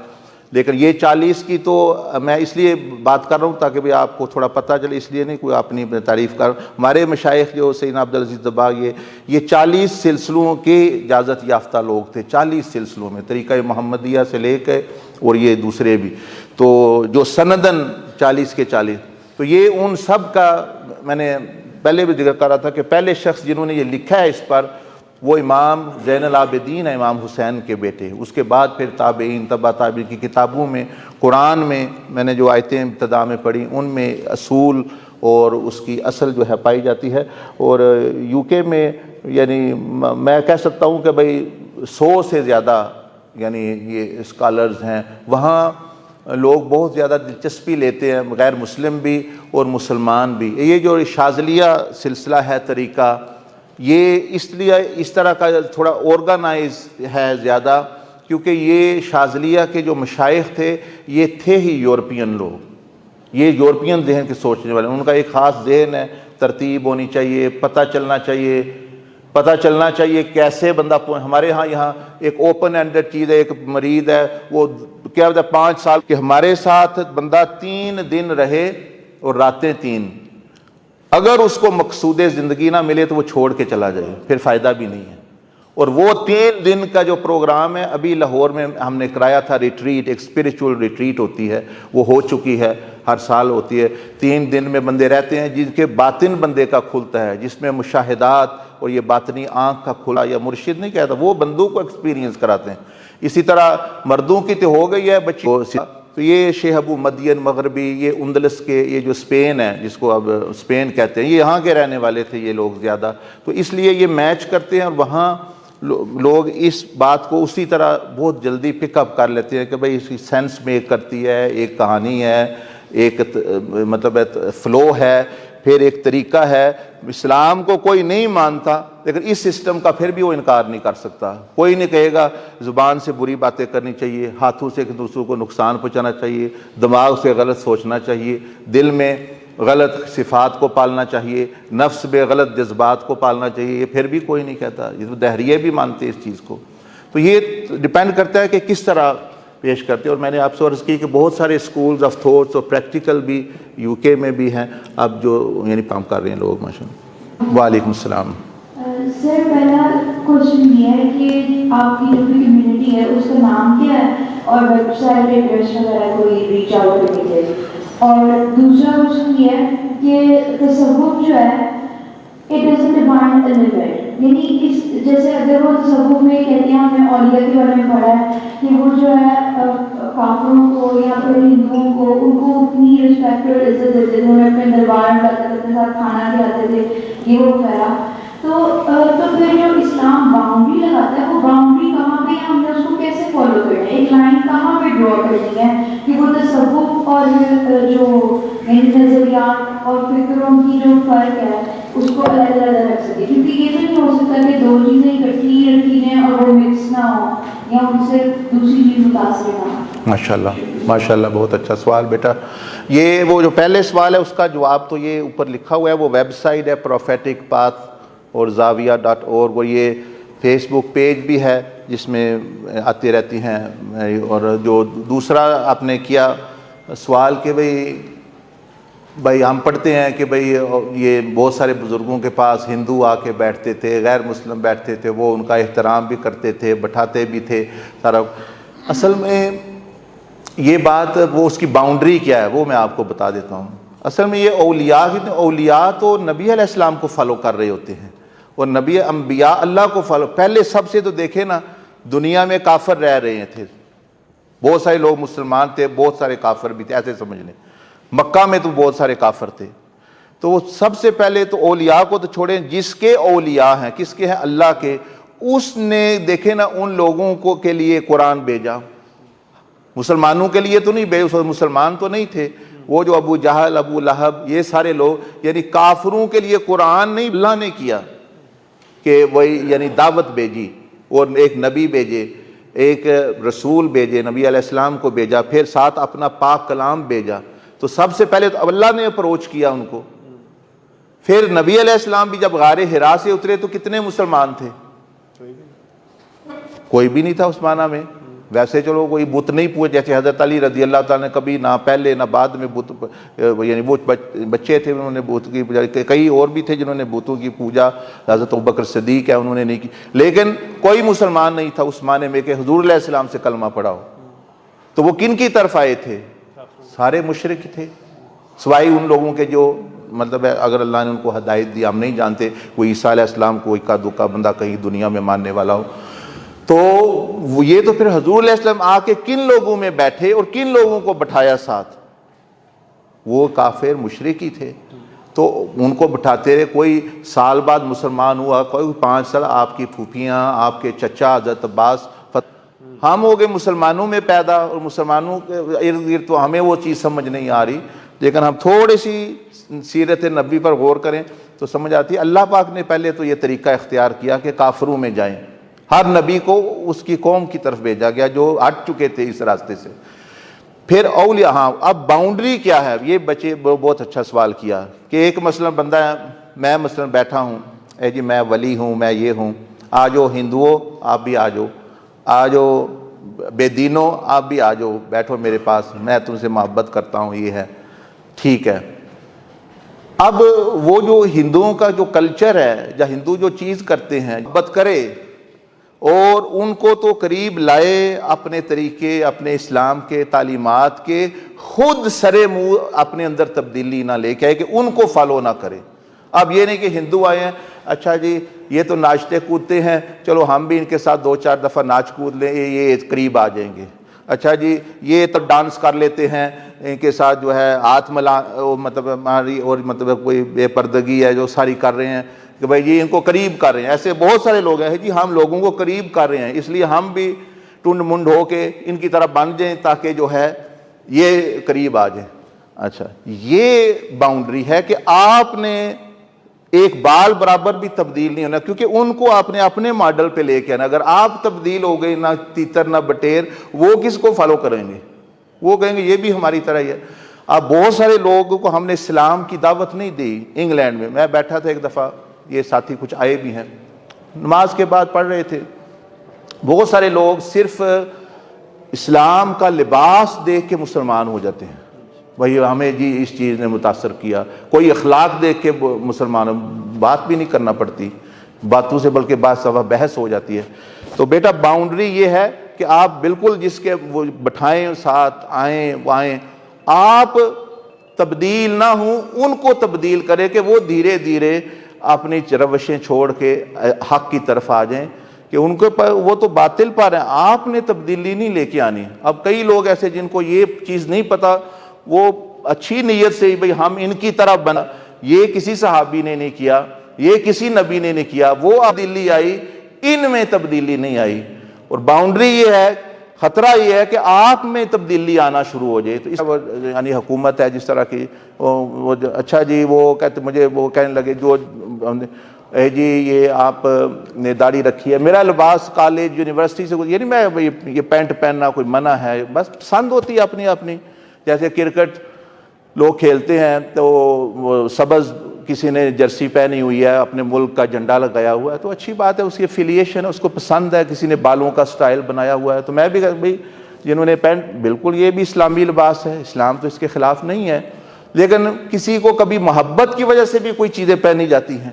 لیکن یہ 40 کی تو میں اس لیے بات کر رہا ہوں تاکہ بھی آپ کو تھوڑا پتہ چلے، اس لیے نہیں کوئی اپنی تعریف کر. ہمارے مشائخ جو سیدنا عبدالعزیز دباغ یہ 40 سلسلوں کے اجازت یافتہ لوگ تھے، 40 سلسلوں میں، طریقہ محمدیہ سے لے کے اور یہ دوسرے بھی، تو جو سندن 40 کے 40. تو یہ ان سب کا میں نے پہلے بھی ذکر کر رہا تھا کہ پہلے شخص جنہوں نے یہ لکھا ہے اس پر وہ امام زین العابدین ہے، امام حسین کے بیٹے. اس کے بعد پھر تابعین، تبع تابعین کی کتابوں میں، قرآن میں نے جو آیتیں ابتدا میں پڑھی ان میں اصول اور اس کی اصل جو ہے پائی جاتی ہے. اور یو کے میں یعنی میں کہہ سکتا ہوں کہ بھئی 100 سے زیادہ یعنی یہ اسکالرز ہیں، وہاں لوگ بہت زیادہ دلچسپی لیتے ہیں، غیر مسلم بھی اور مسلمان بھی. یہ جو شاذلیہ سلسلہ ہے طریقہ، یہ اس لیے اس طرح کا تھوڑا آرگنائز ہے زیادہ، کیونکہ یہ شاذلیہ کے جو مشائخ تھے یہ تھے ہی یورپین لوگ، یہ یورپین ذہن کے سوچنے والے. ان کا ایک خاص ذہن ہے، ترتیب ہونی چاہیے، پتہ چلنا چاہیے کیسے بندہ. ہمارے یہاں ایک اوپن اینڈڈ چیز ہے، ایک مریض ہے وہ کیا ہوتا ہے 5 سال کہ ہمارے ساتھ بندہ 3 دن رہے اور راتیں 3، اگر اس کو مقصود زندگی نہ ملے تو وہ چھوڑ کے چلا جائے، پھر فائدہ بھی نہیں ہے. اور وہ 3 دن کا جو پروگرام ہے ابھی لاہور میں ہم نے کرایا تھا ریٹریٹ، ایک اسپرچول ریٹریٹ ہوتی ہے، وہ ہو چکی ہے، ہر سال ہوتی ہے. 3 دن میں بندے رہتے ہیں جن کے باطن بندے کا کھلتا ہے، جس میں مشاہدات اور یہ باطنی آنکھ کا کھلا، یا مرشد نہیں کہتا، وہ بندوں کو ایکسپیرینس کراتے ہیں. اسی طرح مردوں کی تو ہو گئی ہے بچی. تو یہ شیخ ابو مدین مغربی، یہ اندلس کے، یہ جو اسپین ہے جس کو اب اسپین کہتے ہیں، یہ یہاں کے رہنے والے تھے یہ لوگ زیادہ، تو اس لیے یہ میچ کرتے ہیں. اور وہاں لوگ اس بات کو اسی طرح بہت جلدی پک اپ کر لیتے ہیں کہ بھئی اس کی سینس میک کرتی ہے، ایک کہانی ہے، ایک مطلب فلو ہے، پھر ایک طریقہ ہے. اسلام کو کوئی نہیں مانتا لیکن اس سسٹم کا پھر بھی وہ انکار نہیں کر سکتا. کوئی نہیں کہے گا زبان سے بری باتیں کرنی چاہیے، ہاتھوں سے ایک دوسروں کو نقصان پہنچانا چاہیے، دماغ سے غلط سوچنا چاہیے، دل میں غلط صفات کو پالنا چاہیے، نفس میں غلط جذبات کو پالنا چاہیے. یہ پھر بھی کوئی نہیں کہتا. یہ تو دہریے بھی مانتے ہیں اس چیز کو. تو یہ ڈیپینڈ کرتا ہے کہ کس طرح پیش کرتے ہیں. اور میں نے آپ سے عرض کی کہ بہت سارے اسکولز آف تھاٹس اور پریکٹیکل بھی یو کے میں بھی ہیں اب جو یعنی کام کر رہے ہیں لوگ ماشاء اللہ. وعلیکم السلام. سر پہلا کوشچن یہ ہے کہ آپ کی جو بھی کمیونٹی ہے اس کا نام کیا ہے اور ویب سائٹ ایڈریس وغیرہ کوئی ریچ آؤٹ کرنے کے لیے. اور دوسرا کوشچن یہ ہے کہ تصوف جو ہے it doesn't define a limit, یعنی اس جیسے اگر وہ تصوف میں کہتے ہیں، ہم نے اولیاء کے بارے میں پڑھا ہے کہ وہ جو ہے کافروں کو یا پھر ہندوؤں کو ان کو اتنی رسپیکٹ اور عزت دیتے تھے، انہیں اپنے دربار میں لاتے تھے، اپنے ساتھ کھانا کھلاتے تھے، یہ وہ وغیرہ. تو پھر جو اسلام باؤنڈری لگاتا ہے وہ باؤنڈری کہاں پہ ہے، ہم نے اس کو کیسے فالو کرنا ہے، ایک لائن کہاں پہ ڈرا کرنی ہے کہ وہ تصوف اور جو نظریات اور فکروں کی جو فرق ہے اس کو علیحدہ رکھ سکے. کیونکہ یہ تو نہیں ہو سکتا کہ 2 چیزیں اکٹھی رکھی جائیں اور وہ مکس نہ ہو یا ان سے دوسری چیز متاثر نہ ہو. ماشاءاللہ بہت اچھا سوال بیٹا. یہ وہ جو پہلے سوال ہے اس کا جواب تو یہ اوپر لکھا ہوا ہے، وہ ویب سائٹ ہے پروفیٹک پاتھ اور زاویہ.org، اور یہ فیس بک پیج بھی ہے جس میں آتی رہتی ہیں. اور جو دوسرا آپ نے کیا سوال کہ بھئی ہم پڑھتے ہیں کہ بھئی یہ بہت سارے بزرگوں کے پاس ہندو آ کے بیٹھتے تھے، غیر مسلم بیٹھتے تھے، وہ ان کا احترام بھی کرتے تھے، بٹھاتے بھی تھے سارا. اصل میں یہ بات وہ اس کی باؤنڈری کیا ہے وہ میں آپ کو بتا دیتا ہوں. اصل میں یہ اولیاء تو نبی علیہ السلام کو فالو کر رہے ہوتے ہیں، اور نبی انبیاء اللہ کو فالو. پہلے سب سے تو دیکھیں نا، دنیا میں کافر رہ رہے تھے، بہت سارے لوگ مسلمان تھے، بہت سارے کافر بھی تھے، ایسے سمجھ لیں. مکہ میں تو بہت سارے کافر تھے. تو وہ سب سے پہلے تو اولیاء کو تو چھوڑیں، جس کے اولیاء ہیں، کس کے ہیں؟ اللہ کے. اس نے دیکھیں نا ان لوگوں کو کے لیے قرآن بھیجا، مسلمانوں کے لیے تو نہیں بھیجا، مسلمان تو نہیں تھے وہ، جو ابو جہل، ابو لہب، یہ سارے لوگ، یعنی کافروں کے لیے قرآن نہیں اللہ نے کیا کہ وہی یعنی دعوت بھیجی اور ایک نبی بھیجے، ایک رسول بھیجے، نبی علیہ السلام کو بھیجا، پھر ساتھ اپنا پاک کلام بھیجا. تو سب سے پہلے تو اللہ نے اپروچ کیا ان کو. پھر نبی علیہ السلام بھی جب غار حرا سے اترے تو کتنے مسلمان تھے؟ کوئی بھی نہیں تھا اس معنی میں. ویسے چلو کوئی بت نہیں پوجے، جیسے حضرت علی رضی اللہ تعالیٰ نے کبھی نہ پہلے نہ بعد میں بت، یعنی وہ بچے تھے انہوں نے بت کی پوجا، کئی اور بھی تھے جنہوں نے بتوں کی پوجا، حضرت ابوبکر صدیق ہے انہوں نے نہیں کی، لیکن کوئی مسلمان نہیں تھا اس معنی میں کہ حضور علیہ السلام سے کلمہ پڑھا ہو۔ تو وہ کن کی طرف آئے تھے؟ سارے مشرک تھے، سوائے ان لوگوں کے جو مطلب ہے اگر اللہ نے ان کو ہدایت دی، ہم نہیں جانتے کوئی عیسیٰ علیہ السلام کو اکا دکا بندہ کہیں دنیا میں ماننے والا ہو۔ تو یہ تو پھر حضور علیہ السلام آ کے کن لوگوں میں بیٹھے اور کن لوگوں کو بٹھایا ساتھ؟ وہ کافر مشرک ہی تھے، تو ان کو بٹھاتے رہے۔ کوئی سال بعد مسلمان ہوا، کوئی 5 سال، آپ کی پھوپھیاں، آپ کے چچا حضرت عباس، ہم ہو گئے مسلمانوں میں پیدا، اور مسلمانوں کے ارد گرد تو ہمیں وہ چیز سمجھ نہیں آ رہی، لیکن ہم تھوڑی سی سیرت نبی پر غور کریں تو سمجھ آتی ہے۔ اللہ پاک نے پہلے تو یہ طریقہ اختیار کیا کہ کافروں میں جائیں، ہر نبی کو اس کی قوم کی طرف بھیجا گیا جو ہٹ چکے تھے اس راستے سے۔ پھر اولیاء، ہاں اب باؤنڈری کیا ہے؟ یہ بچے بہت اچھا سوال کیا کہ ایک مثلا بندہ ہے، میں مثلا بیٹھا ہوں، اے جی میں ولی ہوں، میں یہ ہوں، آ جاؤ ہندوؤں آپ بھی آ جاؤ، آ جاؤ بے دینوں آپ بھی آ جاؤ، بیٹھو میرے پاس، میں تم سے محبت کرتا ہوں، یہ ہے ٹھیک ہے۔ اب وہ جو ہندوؤں کا جو کلچر ہے، یا ہندو جو چیز کرتے ہیں، محبت کرے اور ان کو تو قریب لائے اپنے طریقے، اپنے اسلام کے تعلیمات کے، خود سرے منہ اپنے اندر تبدیلی نہ لے کے آئے کہ ان کو فالو نہ کرے۔ اب یہ نہیں کہ ہندو آئے ہیں، اچھا جی یہ تو ناچتے کودتے ہیں، چلو ہم بھی ان کے ساتھ 2-4 دفعہ ناچ کود لیں، یہ قریب آ جائیں گے۔ اچھا جی یہ تو ڈانس کر لیتے ہیں، ان کے ساتھ جو ہے ہاتھ ملا مطلب ہماری، اور مطلب کوئی بے پردگی ہے جو ساری کر رہے ہیں کہ بھائی یہ ان کو قریب کر رہے ہیں۔ ایسے بہت سارے لوگ ہیں جی ہم لوگوں کو قریب کر رہے ہیں، اس لیے ہم بھی ٹنڈ منڈ ہو کے ان کی طرح بن جائیں تاکہ جو ہے یہ قریب آ جائیں۔ اچھا یہ باؤنڈری ہے کہ آپ نے ایک بال برابر بھی تبدیل نہیں ہونا، کیونکہ ان کو آپ نے اپنے ماڈل پہ لے کے آنا۔ اگر آپ تبدیل ہو گئے، نہ تیتر نہ بٹیر، وہ کس کو فالو کریں گے؟ وہ کہیں گے یہ بھی ہماری طرح ہی ہے۔ اب بہت سارے لوگوں کو ہم نے اسلام کی دعوت نہیں دی۔ انگلینڈ میں بیٹھا تھا ایک دفعہ، یہ ساتھی کچھ آئے بھی ہیں، نماز کے بعد پڑھ رہے تھے، بہت سارے لوگ صرف اسلام کا لباس دیکھ کے مسلمان ہو جاتے ہیں، بھائی ہمیں جی اس چیز نے متاثر کیا، کوئی اخلاق دیکھ کے مسلمان، بات بھی نہیں کرنا پڑتی باتوں سے، بلکہ بات سوا بحث ہو جاتی ہے۔ تو بیٹا باؤنڈری یہ ہے کہ آپ بالکل جس کے وہ بٹھائیں ساتھ، آئیں وہ آئیں، آپ تبدیل نہ ہوں، ان کو تبدیل کرے کہ وہ دھیرے دھیرے اپنی روشیں چھوڑ کے حق کی طرف آ جائیں، کہ ان کے وہ تو باطل پر ہیں، آپ نے تبدیلی نہیں لے کے آنی۔ اب کئی لوگ ایسے جن کو یہ چیز نہیں پتا، وہ اچھی نیت سے بھئی ہم ان کی طرح بنا، یہ کسی صحابی نے نہیں کیا، یہ کسی نبی نے نہیں کیا، وہ تبدیلی آئی، ان میں تبدیلی نہیں آئی۔ اور باؤنڈری یہ ہے، خطرہ یہ ہے کہ آپ میں تبدیلی آنا شروع ہو جائے۔ تو اس یعنی حکومت ہے جس طرح کی، اچھا جی وہ کہتے، مجھے وہ کہنے لگے جو اے جی یہ آپ نے داڑھی رکھی ہے، میرا لباس کالج یونیورسٹی سے، یعنی میں یہ پینٹ پہننا کوئی منع ہے، بس پسند ہوتی ہے اپنی اپنی۔ جیسے کرکٹ لوگ کھیلتے ہیں تو وہ سبز کسی نے جرسی پہنی ہوئی ہے، اپنے ملک کا جھنڈا لگایا ہوا ہے، تو اچھی بات ہے، اس کی افیلیشن ہے، اس کو پسند ہے۔ کسی نے بالوں کا سٹائل بنایا ہوا ہے، تو میں بھی بھائی جنہوں نے پینٹ، بالکل یہ بھی اسلامی لباس ہے، اسلام تو اس کے خلاف نہیں ہے، لیکن کسی کو کبھی محبت کی وجہ سے بھی کوئی چیزیں پہنی جاتی ہیں،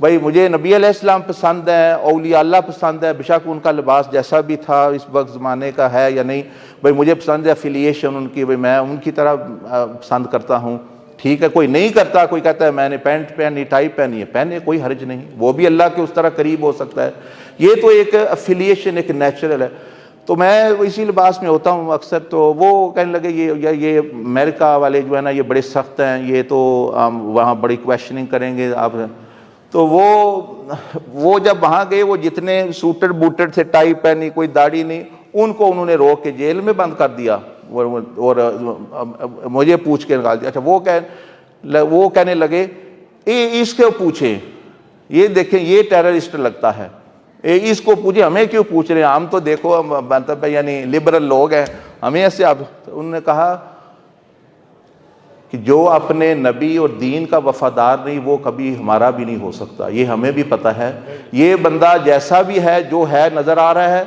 بھائی مجھے نبی علیہ السلام پسند ہے، اولیاء اللہ پسند ہے، بشک ان کا لباس جیسا بھی تھا اس وقت زمانے کا ہے یا نہیں، بھئی مجھے پسند ہے افیلیشن ان کی، بھئی میں ان کی طرح پسند کرتا ہوں، ٹھیک ہے۔ کوئی نہیں کرتا، کوئی کہتا ہے میں نے پینٹ پہنی، ٹائی پہنی ہے، پہنے، کوئی حرج نہیں، وہ بھی اللہ کے اس طرح قریب ہو سکتا ہے۔ یہ تو ایک افیلیشن ایک نیچرل ہے۔ تو میں اسی لباس میں ہوتا ہوں اکثر، تو وہ کہنے لگے یہ امریکہ والے جو ہے نا یہ بڑے سخت ہیں، یہ تو وہاں بڑی کویشچننگ کریں گے آپ۔ تو وہ جب وہاں گئے، وہ جتنے سوٹر بوٹر تھے، ٹائی پہنی، کوئی داڑھی نہیں، ان کو انہوں نے روک کے جیل میں بند کر دیا، اور مجھے پوچھ کے نکال دیا۔ اچھا وہ کہنے لگے اس کو پوچھیں، یہ دیکھیں یہ ٹیررسٹ لگتا ہے، اس کو پوچھیں، ہمیں کیوں پوچھ رہے ہیں، ہم تو دیکھو مطلب یعنی لبرل لوگ ہیں، ہمیں ایسے۔ اب انہوں نے کہا کہ جو اپنے نبی اور دین کا وفادار نہیں، وہ کبھی ہمارا بھی نہیں ہو سکتا، یہ ہمیں بھی پتہ ہے۔ یہ بندہ جیسا بھی ہے، جو ہے نظر آ رہا ہے،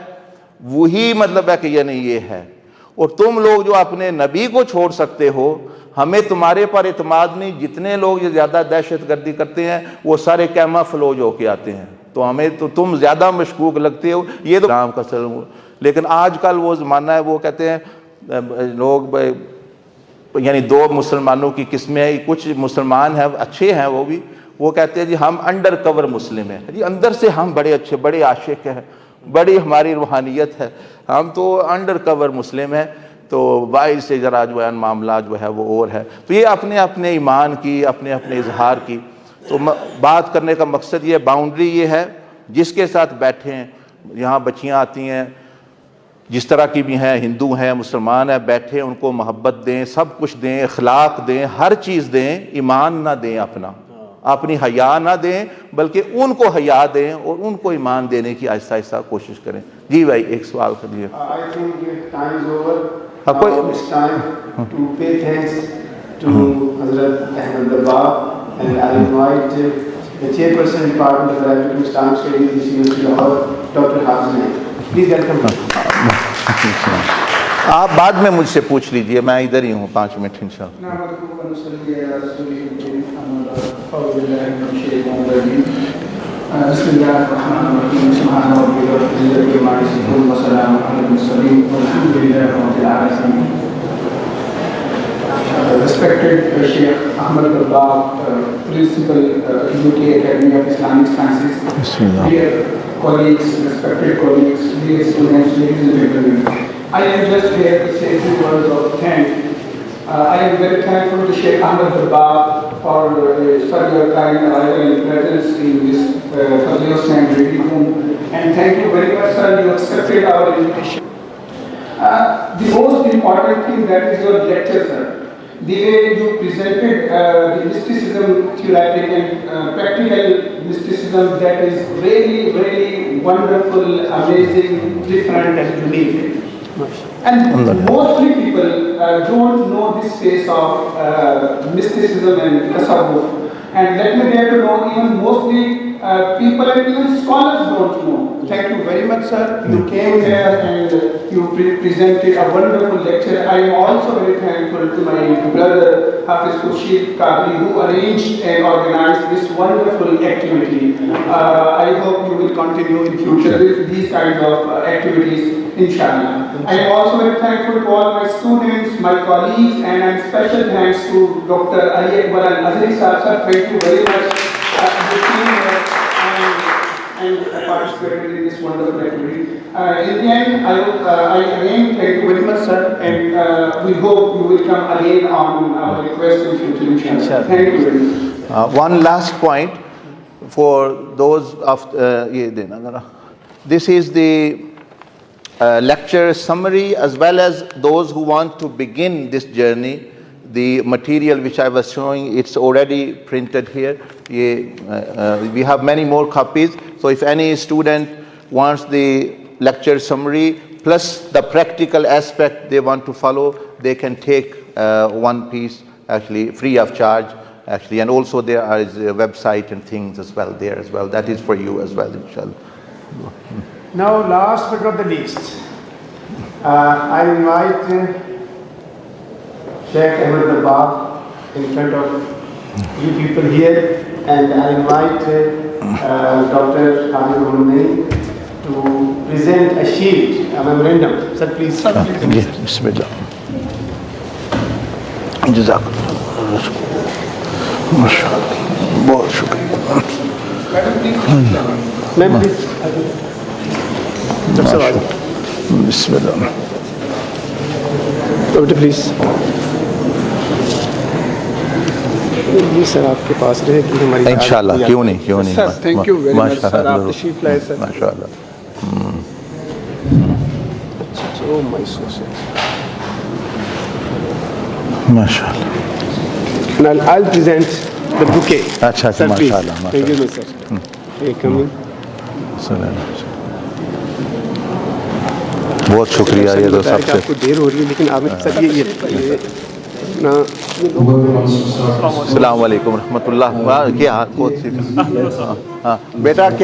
وہی مطلب ہے کہ یعنی یہ ہے. اور تم لوگ جو اپنے نبی کو چھوڑ سکتے ہو, ہمیں تمہارے پر اعتماد نہیں. جتنے لوگ یہ زیادہ دہشت گردی کرتے ہیں وہ سارے کیما فلوج ہو کے آتے ہیں, تو ہمیں تو تم زیادہ مشکوک لگتے ہو. یہ تو اسلام کا سلم. لیکن آج کل وہ زمانہ ہے, وہ کہتے ہیں لوگ یعنی دو مسلمانوں کی قسمیں ہیں. کچھ مسلمان ہیں اچھے ہیں, وہ بھی وہ کہتے ہیں جی ہم انڈر کور مسلم ہیں, جی اندر سے ہم بڑے اچھے بڑے عاشق ہیں, بڑی ہماری روحانیت ہے, ہم تو انڈر کور مسلم ہیں, تو باہر سے ذرا جو ہے معاملات جو ہے وہ اور ہے. تو یہ اپنے اپنے ایمان کی اپنے اپنے اظہار کی. تو بات کرنے کا مقصد یہ باؤنڈری یہ ہے, جس کے ساتھ بیٹھیں. یہاں بچیاں آتی ہیں جس طرح کی بھی ہیں, ہندو ہیں مسلمان ہیں, بیٹھیں ان کو محبت دیں, سب کچھ دیں, اخلاق دیں, ہر چیز دیں. ایمان نہ دیں اپنا, اپنی حیا نہ دیں, بلکہ ان کو حیا دیں اور ان کو ایمان دینے کی آہستہ آہستہ کوشش کریں. جی بھائی ایک سوال کریے. I think time is over. Now it's time to pay thanks to Hazrat Ahmad Dabbagh, and I invite the chairperson department of Arabic Islamic Studies, University of Lahore, Dr. Hafiz. Please welcome him. آپ بعد میں مجھ سے پوچھ لیجئے, میں ادھر ہی ہوں 5 منٹ انشاءاللہ. بسم اللہ الرحمن الرحیم. سبحان ربک رب العزۃ عما یصفون وسلام علی المرسلین والحمد للہ رب العالمین. Respected Shaykh Ahmad Dabbagh, Principal, UK Academy of Islamic Sciences, dear colleagues, respected colleagues, dear students, ladies and gentlemen, I am just here to say a few words of thanks. I am very thankful to Shaykh Ahmad Dabbagh for such a kind arrival and presence in this Awliyah and reading room. And thank you very much, sir. You accepted our invitation. The most important thing that is your lecture, sir. The way you presented the mysticism, theoretic and practical mysticism, that is really, really wonderful, amazing, different and unique. And mostly people don't know this space of mysticism and tasawwuf. And let me dare to know, even mostly people and even scholars don't know. Thank you very much, sir. You came here and you presented a wonderful lecture. I am also very thankful to my brother Hafiz Khurshid Qadri, who arranged and organized this wonderful activity. I hope you will continue in future with these kinds of activities, inshallah. I am also very thankful to all my students, my colleagues, and a special thanks to Dr. Ali Akbar Al-Azhari sahab. Sir, thank you very much. You came here and participated in this wonderful activity. In the end, I again thank you very much, sir, and we hope you will come again on our request in future, inshallah. Thank you very much. One last point for those of this is the lecture summary, as well as those who want to begin this journey. The material which I was showing, it's already printed here. We have many more copies. So if any student wants the lecture summary plus the practical aspect they want to follow, they can take one piece actually free of charge actually. And also there is a website and things as well there as well. That is for you as well, inshallah. Now, last but not the least, I invite Shaykh Ahmad Dabbagh in front of you people here, and I invite Dr. Tareeqah MuhammadiyahPropagating to present a sheet, a memorandum. Sir, please. Sir, please. Bismillah. Jazakallah. MashaAllah. Bahut shukriya. Ma'am, please. Bismillah. Dr. please. جی سر آپ کے پاس رہے کہ ہماری انشاءاللہ کیوں نہیں sir thank you very much sir آپ تشریف لائے سر ماشاءاللہ او مائی سو ماشاءاللہ now I'll present the bouquet. اچھا sir ماشاءاللہ thank you sir بہت شکریہ یہ تو سب سے آپ کو دیر ہو رہی ہے لیکن آپ سر یہ السلام علیکم ورحمۃ اللہ. کیا حال بیٹا